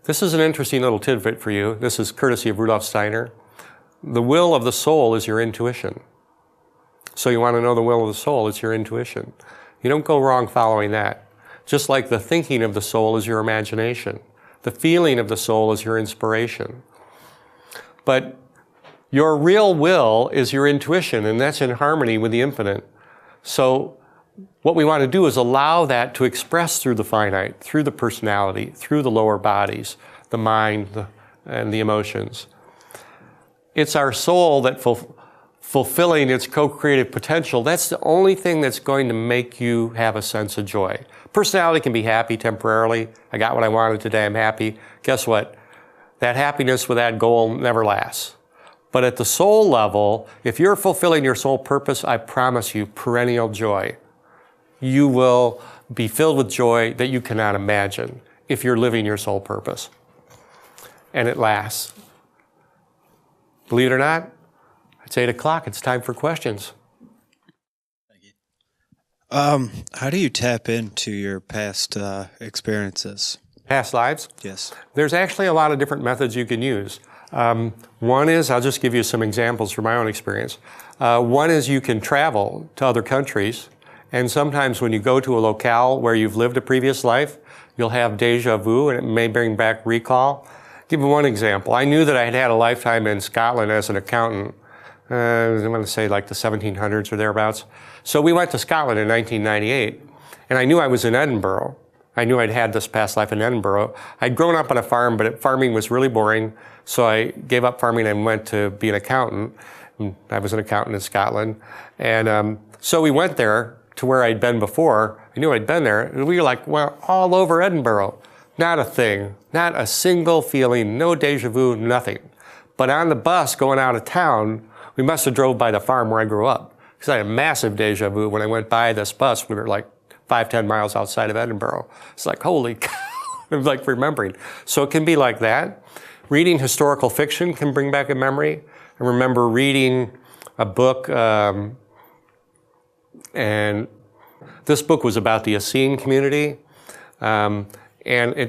this is an interesting little tidbit for you. This is courtesy of Rudolf Steiner. The will of the soul is your intuition. So you want to know the will of the soul, it's your intuition. You don't go wrong following that. Just like the thinking of the soul is your imagination. The feeling of the soul is your inspiration. But your real will is your intuition, and that's in harmony with the infinite. So what we want to do is allow that to express through the finite, through the personality, through the lower bodies, the mind, and the emotions. It's our soul that fulfilling its co-creative potential, that's the only thing that's going to make you have a sense of joy. Personality can be happy temporarily. I got what I wanted today, I'm happy. Guess what? That happiness with that goal never lasts. But at the soul level, if you're fulfilling your soul purpose, I promise you perennial joy. You will be filled with joy that you cannot imagine if you're living your soul purpose. And it lasts. Believe it or not, it's 8 o'clock. It's time for questions. Thank you. How do you tap into your past experiences? Past lives? Yes. There's actually a lot of different methods you can use. One is, I'll just give you some examples from my own experience. One is you can travel to other countries, and sometimes when you go to a locale where you've lived a previous life, you'll have deja vu, and it may bring back recall. Give you one example. I knew that I had had a lifetime in Scotland as an accountant. I want to say like the 1700s or thereabouts. So we went to Scotland in 1998, and I knew I was in Edinburgh. I knew I'd had this past life in Edinburgh. I'd grown up on a farm, but farming was really boring, so I gave up farming and went to be an accountant. I was an accountant in Scotland. And so we went there to where I'd been before. I knew I'd been there, and we were like, well, all over Edinburgh. Not a thing, not a single feeling, no deja vu, nothing. But on the bus going out of town, we must have drove by the farm where I grew up, because I had a massive deja vu when I went by this bus. We were like 5-10 miles outside of Edinburgh. It's like, holy cow, I'm like remembering. So it can be like that. Reading historical fiction can bring back a memory. I remember reading a book, and this book was about the Essene community. And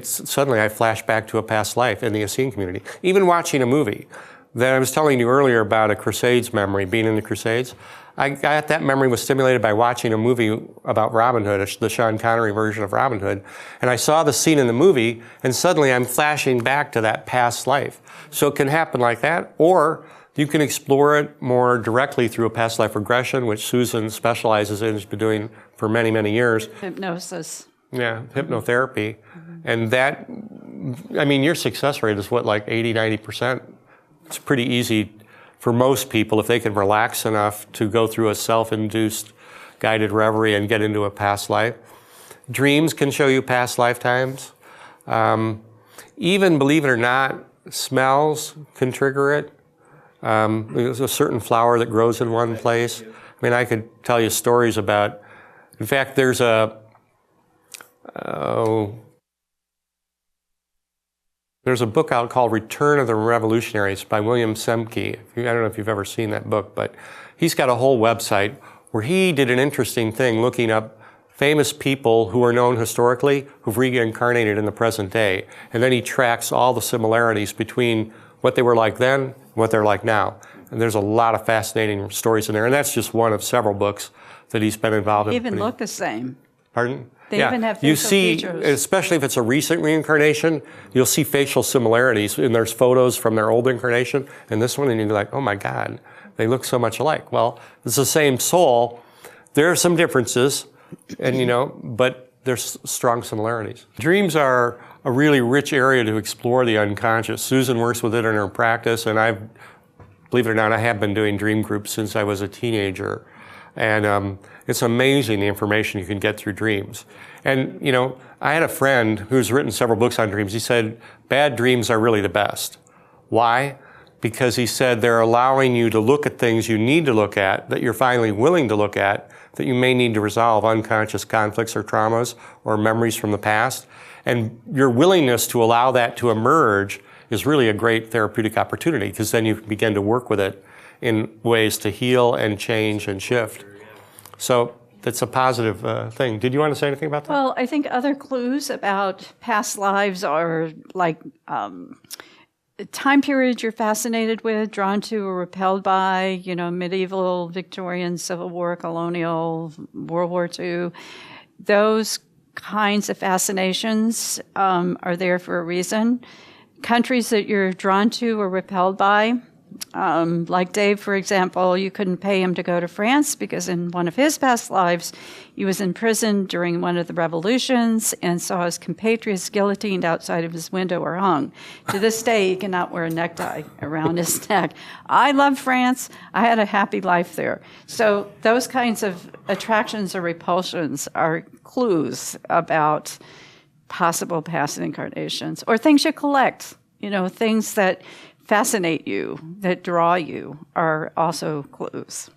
suddenly I flashed back to a past life in the Essene community. Even watching a movie. That I was telling you earlier about a Crusades memory, being in the Crusades. That memory was stimulated by watching a movie about Robin Hood, the Sean Connery version of Robin Hood. And I saw the scene in the movie, and suddenly I'm flashing back to that past life. So it can happen like that, or you can explore it more directly through a past life regression, which Susan specializes in, has been doing for many, many years. Hypnosis. Yeah, hypnotherapy. And that, I mean, your success rate is what, like 80-90%? It's pretty easy for most people, if they can relax enough to go through a self-induced guided reverie and get into a past life. Dreams can show you past lifetimes. Even, believe it or not, smells can trigger it. There's a certain flower that grows in one place. I mean, I could tell you stories about, in fact, there's a book out called Return of the Revolutionaries by William Semke. I don't know if you've ever seen that book, but he's got a whole website where he did an interesting thing looking up famous people who are known historically who've reincarnated in the present day. And then he tracks all the similarities between what they were like then and what they're like now. And there's a lot of fascinating stories in there. And that's just one of several books that he's been involved in. They even look the same. Pardon? They even have facial you see, features. especially if it's a recent reincarnation, you'll see facial similarities. And there's photos from their old incarnation and this one, and you're like, oh my God, they look so much alike. Well, it's the same soul. There are some differences, and but there's strong similarities. Dreams are a really rich area to explore the unconscious. Susan works with it in her practice, and believe it or not, I have been doing dream groups since I was a teenager. And it's amazing the information you can get through dreams. And, I had a friend who's written several books on dreams. He said, bad dreams are really the best. Why? Because he said they're allowing you to look at things you need to look at, that you're finally willing to look at, that you may need to resolve unconscious conflicts or traumas or memories from the past. And your willingness to allow that to emerge is really a great therapeutic opportunity, because then you can begin to work with it in ways to heal and change and shift. So that's a positive thing. Did you want to say anything about that? Well, I think other clues about past lives are like time periods you're fascinated with, drawn to, or repelled by, medieval, Victorian, Civil War, colonial, World War II. Those kinds of fascinations are there for a reason. Countries that you're drawn to or repelled by, like Dave, for example, you couldn't pay him to go to France because in one of his past lives, he was in prison during one of the revolutions and saw his compatriots guillotined outside of his window or hung. To this day, he cannot wear a necktie around his neck. I love France. I had a happy life there. So those kinds of attractions or repulsions are clues about possible past incarnations, or things you collect, things that fascinate you, that draw you, are also clues.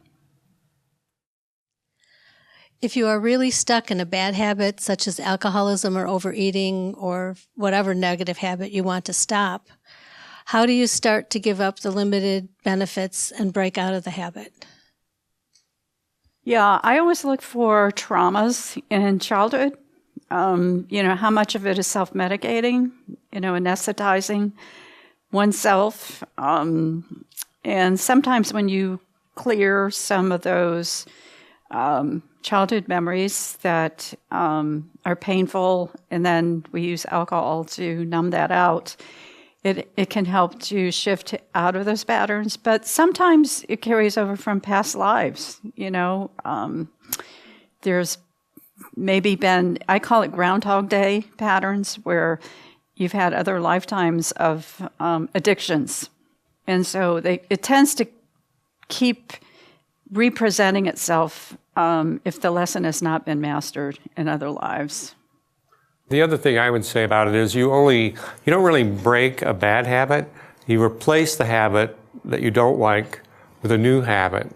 If you are really stuck in a bad habit, such as alcoholism or overeating or whatever negative habit you want to stop, how do you start to give up the limited benefits and break out of the habit? Yeah, I always look for traumas in childhood. How much of it is self-medicating, anesthetizing oneself. And sometimes when you clear some of those childhood memories that are painful, and then we use alcohol to numb that out, it can help to shift out of those patterns. But sometimes it carries over from past lives. There's maybe been, I call it Groundhog Day patterns, where you've had other lifetimes of addictions. And so it tends to keep representing itself if the lesson has not been mastered in other lives. The other thing I would say about it is you don't really break a bad habit. You replace the habit that you don't like with a new habit.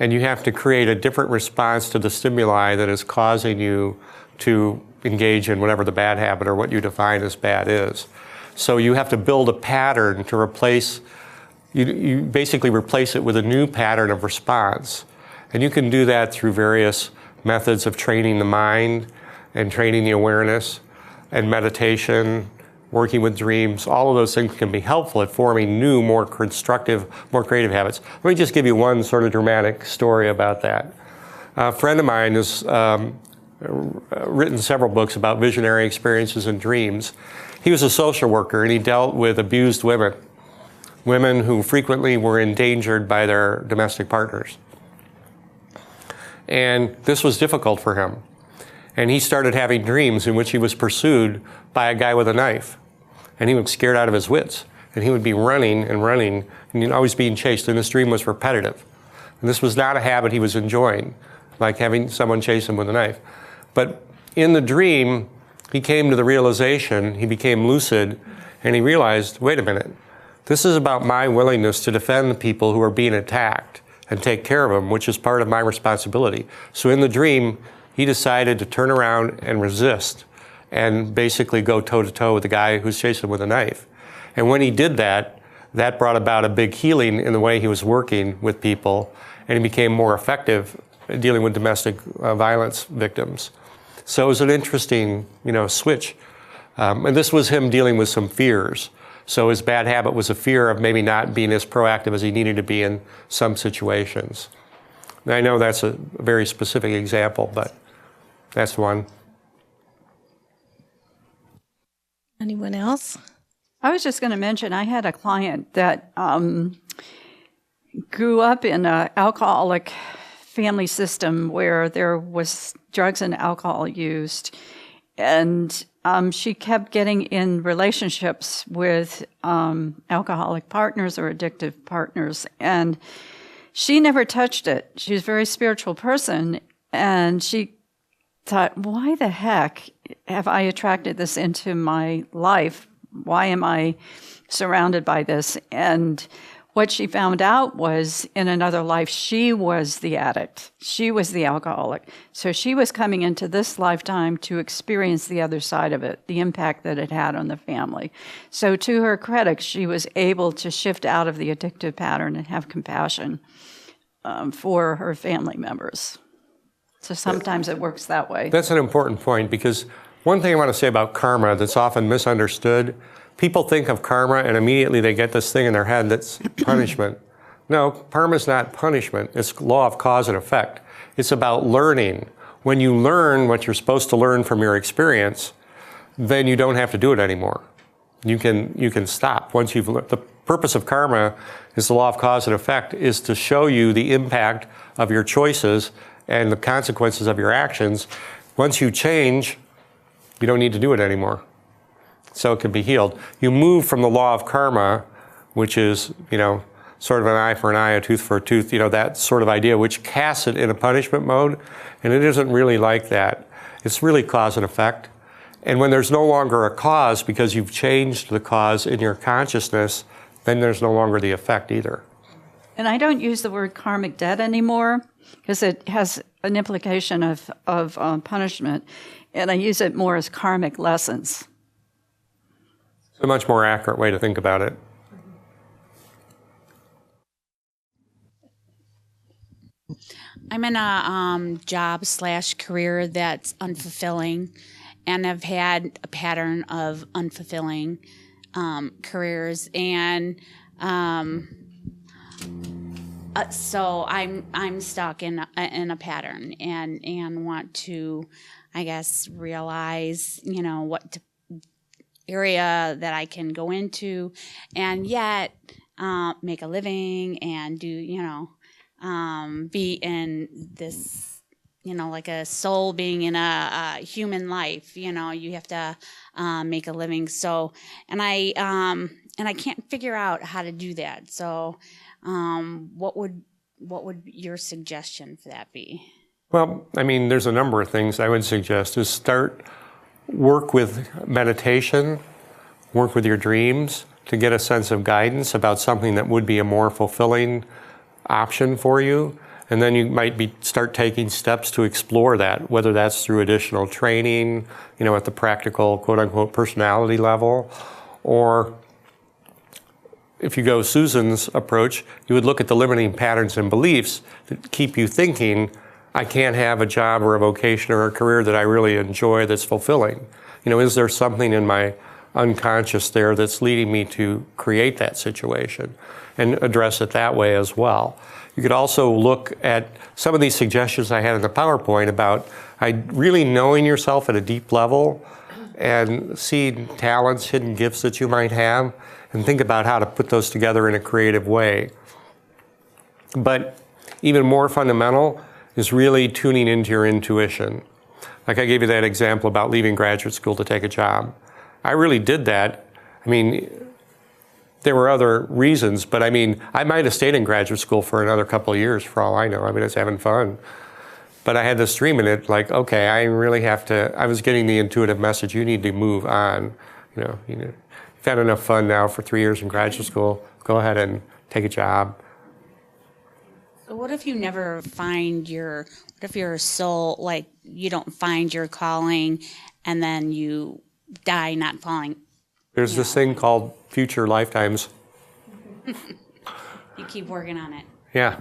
And you have to create a different response to the stimuli that is causing you to engage in whatever the bad habit or what you define as bad is. So you have to build a pattern to replace, you basically replace it with a new pattern of response. And you can do that through various methods of training the mind and training the awareness and meditation, working with dreams. All of those things can be helpful at forming new, more constructive, more creative habits. Let me just give you one sort of dramatic story about that. A friend of mine has written several books about visionary experiences and dreams. He was a social worker, and he dealt with abused women who frequently were endangered by their domestic partners. And this was difficult for him. And he started having dreams in which he was pursued by a guy with a knife. And he was scared out of his wits. And he would be running, and always being chased. And this dream was repetitive. And this was not a habit he was enjoying, like having someone chase him with a knife. But in the dream, he came to the realization, he became lucid, and he realized, wait a minute, this is about my willingness to defend the people who are being attacked and take care of them, which is part of my responsibility. So in the dream, he decided to turn around and resist and basically go toe-to-toe with the guy who's chasing him with a knife. And when he did that, that brought about a big healing in the way he was working with people, and he became more effective at dealing with domestic violence victims. So it was an interesting, switch. And this was him dealing with some fears. So his bad habit was a fear of maybe not being as proactive as he needed to be in some situations. And I know that's a very specific example, but that's one. Anyone else? I was just going to mention, I had a client that grew up in an alcoholic family system where there was drugs and alcohol used. And she kept getting in relationships with alcoholic partners or addictive partners. And she never touched it. She was a very spiritual person. And she thought, why the heck have I attracted this into my life? Why am I surrounded by this? And what she found out was, in another life, she was the addict. She was the alcoholic. So she was coming into this lifetime to experience the other side of it, the impact that it had on the family. So to her credit, she was able to shift out of the addictive pattern and have compassion for her family members. So sometimes it works that way. That's an important point, because one thing I want to say about karma that's often misunderstood, people think of karma and immediately they get this thing in their head that's punishment. No, karma is not punishment. It's law of cause and effect. It's about learning. When you learn what you're supposed to learn from your experience, then you don't have to do it anymore. You can stop once you've learned. The purpose of karma is the law of cause and effect, is to show you the impact of your choices and the consequences of your actions. Once you change, you don't need to do it anymore. So it can be healed. You move from the law of karma, which is, sort of an eye for an eye, a tooth for a tooth, that sort of idea, which casts it in a punishment mode. And it isn't really like that. It's really cause and effect. And when there's no longer a cause because you've changed the cause in your consciousness, then there's no longer the effect either. And I don't use the word karmic debt anymore because it has an implication of punishment. And I use it more as karmic lessons. It's a much more accurate way to think about it. I'm in a job/career that's unfulfilling, and I've had a pattern of unfulfilling careers, and so I'm stuck in a pattern, and want to, I guess, realize what area that I can go into, and yet make a living and do be in this, like a soul being in a human life. You have to make a living. So, and I can't figure out how to do that. So, what would your suggestion for that be? Well, I mean, there's a number of things I would suggest. Is work with meditation, work with your dreams to get a sense of guidance about something that would be a more fulfilling option for you. And then you might start taking steps to explore that, whether that's through additional training, at the practical, quote unquote, personality level, or if you go Susan's approach, you would look at the limiting patterns and beliefs that keep you thinking, I can't have a job or a vocation or a career that I really enjoy that's fulfilling. Is there something in my unconscious there that's leading me to create that situation, and address it that way as well. You could also look at some of these suggestions I had in the PowerPoint about really knowing yourself at a deep level and seeing talents, hidden gifts that you might have, and think about how to put those together in a creative way. But even more fundamental is really tuning into your intuition. Like I gave you that example about leaving graduate school to take a job. I really did that. I mean, there were other reasons, but I mean, I might have stayed in graduate school for another couple of years for all I know. I mean, I was having fun. But I had this dream in it, like, okay, I really have to, I was getting the intuitive message, you need to move on. You've had enough fun now for 3 years in graduate school, go ahead and take a job. So what if you never find what if your soul, like, you don't find your calling, and then you die not falling? There's this thing called future lifetimes. You keep working on it. Yeah.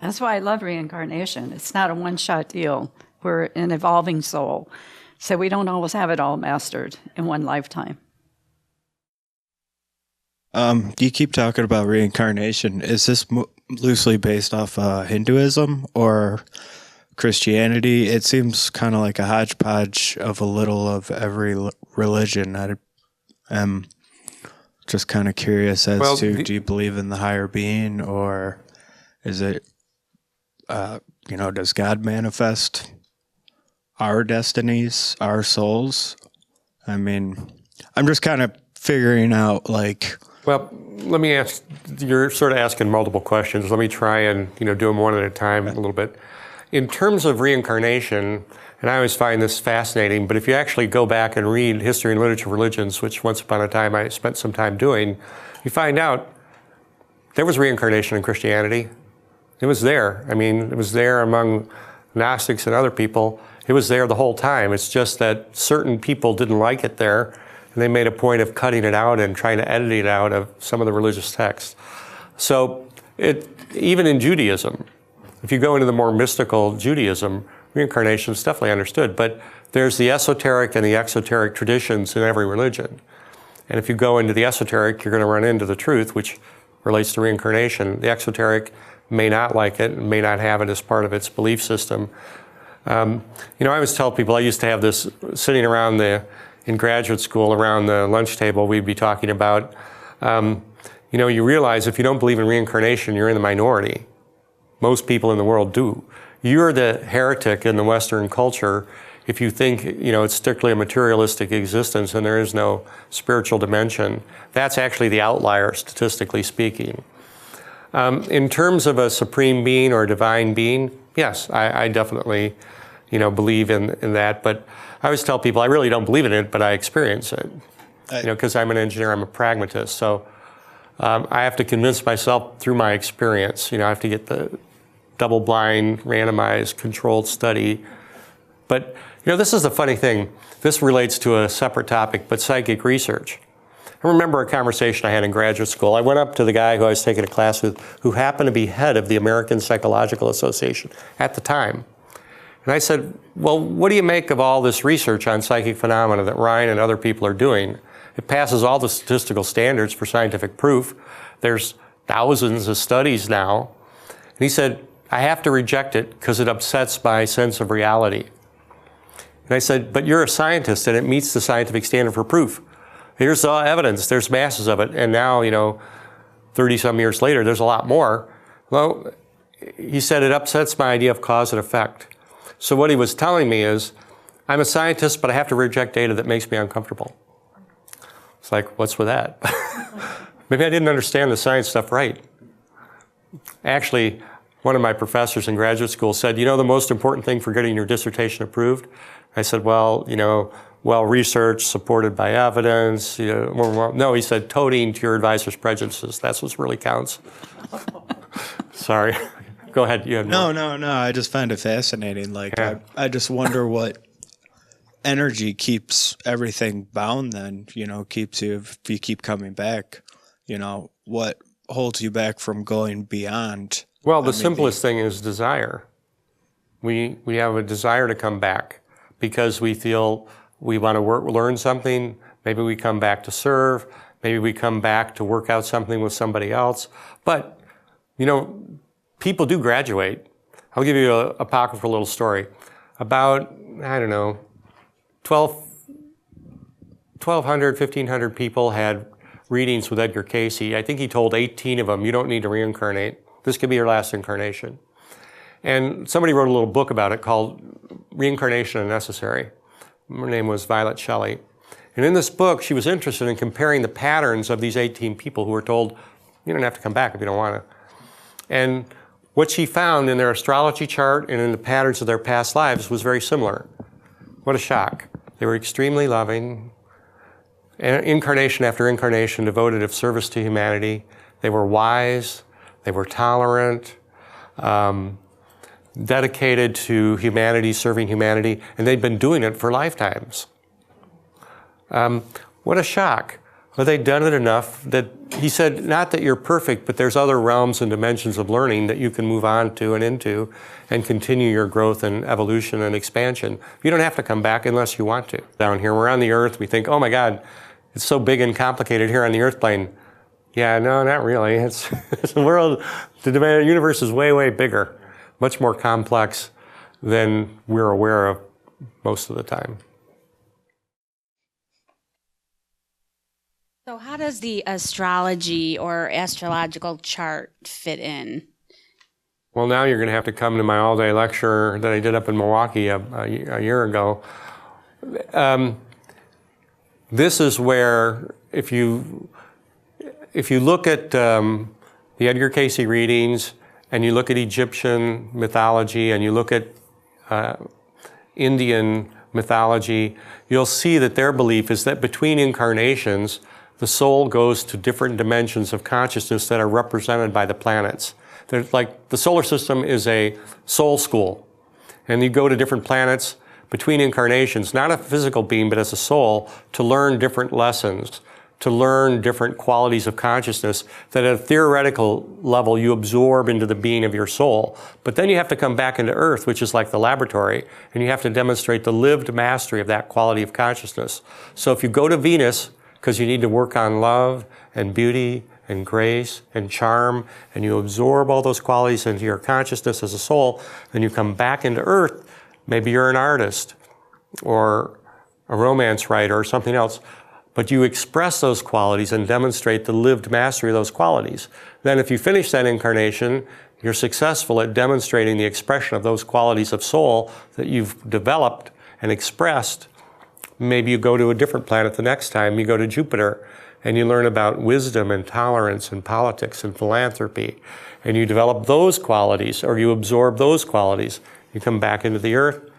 That's why I love reincarnation. It's not a one-shot deal. We're an evolving soul. So we don't always have it all mastered in one lifetime. You keep talking about reincarnation. Is this loosely based off Hinduism or Christianity? It seems kind of like a hodgepodge of a little of every religion. I am just kind of curious as to, do you believe in the higher being, or is it, does God manifest our destinies, our souls? I mean, I'm just kind of figuring out, like... Well, let me ask, you're sort of asking multiple questions. Let me try and, do them one at a time a little bit. In terms of reincarnation, and I always find this fascinating, but if you actually go back and read history and literature of religions, which once upon a time I spent some time doing, you find out there was reincarnation in Christianity. It was there. I mean, it was there among Gnostics and other people. It was there the whole time. It's just that certain people didn't like it there, and they made a point of cutting it out and trying to edit it out of some of the religious texts. So even in Judaism, if you go into the more mystical Judaism, reincarnation is definitely understood, but there's the esoteric and the exoteric traditions in every religion. And if you go into the esoteric, you're going to run into the truth, which relates to reincarnation. The exoteric may not like it, may not have it as part of its belief system. I always tell people, I used to have this sitting around in graduate school around the lunch table, we'd be talking about, you realize if you don't believe in reincarnation, you're in the minority. Most people in the world do. You're the heretic in the Western culture if you think, it's strictly a materialistic existence and there is no spiritual dimension. That's actually the outlier, statistically speaking. In terms of a supreme being or a divine being, yes, I definitely, believe in that. But I always tell people I really don't believe in it, but I experience it. Because I'm an engineer, I'm a pragmatist. So I have to convince myself through my experience. I have to get the double-blind, randomized, controlled study. But this is the funny thing. This relates to a separate topic, but psychic research. I remember a conversation I had in graduate school. I went up to the guy who I was taking a class with, who happened to be head of the American Psychological Association at the time. And I said, well, what do you make of all this research on psychic phenomena that Ryan and other people are doing? It passes all the statistical standards for scientific proof. There's thousands of studies now. And he said, I have to reject it because it upsets my sense of reality. And I said, but you're a scientist and it meets the scientific standard for proof. Here's the evidence, there's masses of it. And now, 30 some years later, there's a lot more. Well, he said it upsets my idea of cause and effect. So what he was telling me is, I'm a scientist, but I have to reject data that makes me uncomfortable. It's like, what's with that? Maybe I didn't understand the science stuff right. Actually, one of my professors in graduate school said, the most important thing for getting your dissertation approved? I said, well, well-researched, supported by evidence. No, he said, toting to your advisor's prejudices. That's what really counts. Sorry. Go ahead. You have No. I just find it fascinating. I just wonder what energy keeps everything bound then, keeps you, if you keep coming back, what holds you back from going beyond? Well, the simplest thing is desire. We have a desire to come back because we feel we want to learn something. Maybe we come back to serve. Maybe we come back to work out something with somebody else. But, people do graduate. I'll give you a apocryphal little story. About, 1,200, 1,500 people had readings with Edgar Cayce. I think he told 18 of them, you don't need to reincarnate. This could be your last incarnation. And somebody wrote a little book about it called Reincarnation Unnecessary. Her name was Violet Shelley. And in this book, she was interested in comparing the patterns of these 18 people who were told, you don't have to come back if you don't want to. And what she found in their astrology chart and in the patterns of their past lives was very similar. What a shock. They were extremely loving, incarnation after incarnation devoted of service to humanity. They were wise, they were tolerant, dedicated to humanity, serving humanity, and they'd been doing it for lifetimes. What a shock. Well, they'd done it enough that he said, not that you're perfect, but there's other realms and dimensions of learning that you can move on to and into and continue your growth and evolution and expansion. You don't have to come back unless you want to. Down here, we're on the earth, we think, oh my God, it's so big and complicated here on the earth plane. Yeah, no, not really. It's the world, the universe is way, way bigger, much more complex than we're aware of most of the time. So how does the astrology or astrological chart fit in? Well, now you're going to have to come to my all-day lecture that I did up in Milwaukee a year ago. This is where, if you look at the Edgar Cayce readings, and you look at Egyptian mythology, and you look at Indian mythology, you'll see that their belief is that between incarnations, the soul goes to different dimensions of consciousness that are represented by the planets. There's like the solar system is a soul school, and you go to different planets between incarnations, not a physical being, but as a soul, to learn different lessons, to learn different qualities of consciousness that at a theoretical level you absorb into the being of your soul. But then you have to come back into Earth, which is like the laboratory, and you have to demonstrate the lived mastery of that quality of consciousness. So if you go to Venus, because you need to work on love and beauty and grace and charm, and you absorb all those qualities into your consciousness as a soul, then you come back into Earth. Maybe you're an artist or a romance writer or something else, but you express those qualities and demonstrate the lived mastery of those qualities. Then if you finish that incarnation, you're successful at demonstrating the expression of those qualities of soul that you've developed and expressed. Maybe you go to a different planet the next time. You go to Jupiter and you learn about wisdom and tolerance and politics and philanthropy. And you develop those qualities, or you absorb those qualities. You come back into the Earth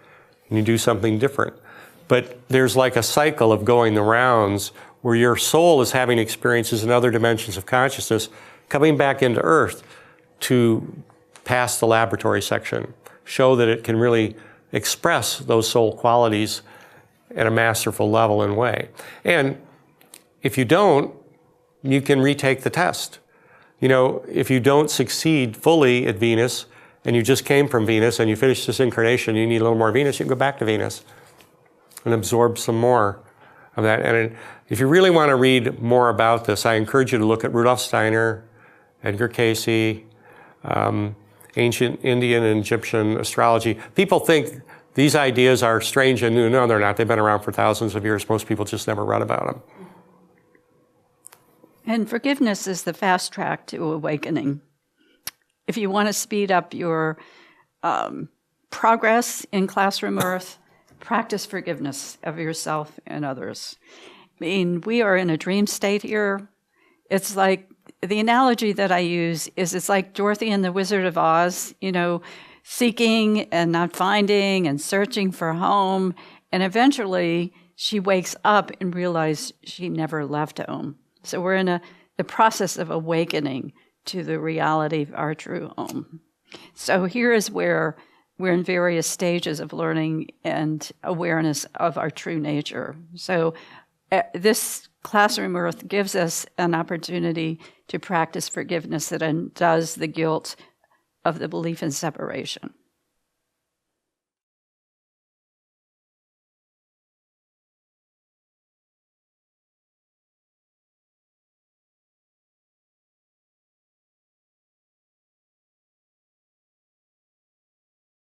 and you do something different. But there's like a cycle of going the rounds where your soul is having experiences in other dimensions of consciousness, coming back into Earth to pass the laboratory section, show that it can really express those soul qualities at a masterful level and way. And If you don't, you can retake the test. You know, if you don't succeed fully at Venus and you just came from Venus and you finish this incarnation, you need a little more Venus, you can go back to Venus and absorb some more of that. And if you really want to read more about this, I encourage you to look at Rudolf Steiner, Edgar Cayce, ancient Indian and Egyptian astrology. People think these ideas are strange and new. No, they're not. They've been around for thousands of years. Most people just never read about them. And forgiveness is the fast track to awakening. If you want to speed up your progress in classroom earth, practice forgiveness of yourself and others. I mean, we are in a dream state here. It's like, the analogy that I use is it's like Dorothy and the Wizard of Oz, you know, seeking and not finding and searching for home. And eventually she wakes up and realizes she never left home. So we're in the process of awakening to the reality of our true home. So here is where we're in various stages of learning and awareness of our true nature. So this classroom earth gives us an opportunity to practice forgiveness that undoes the guilt of the belief in separation.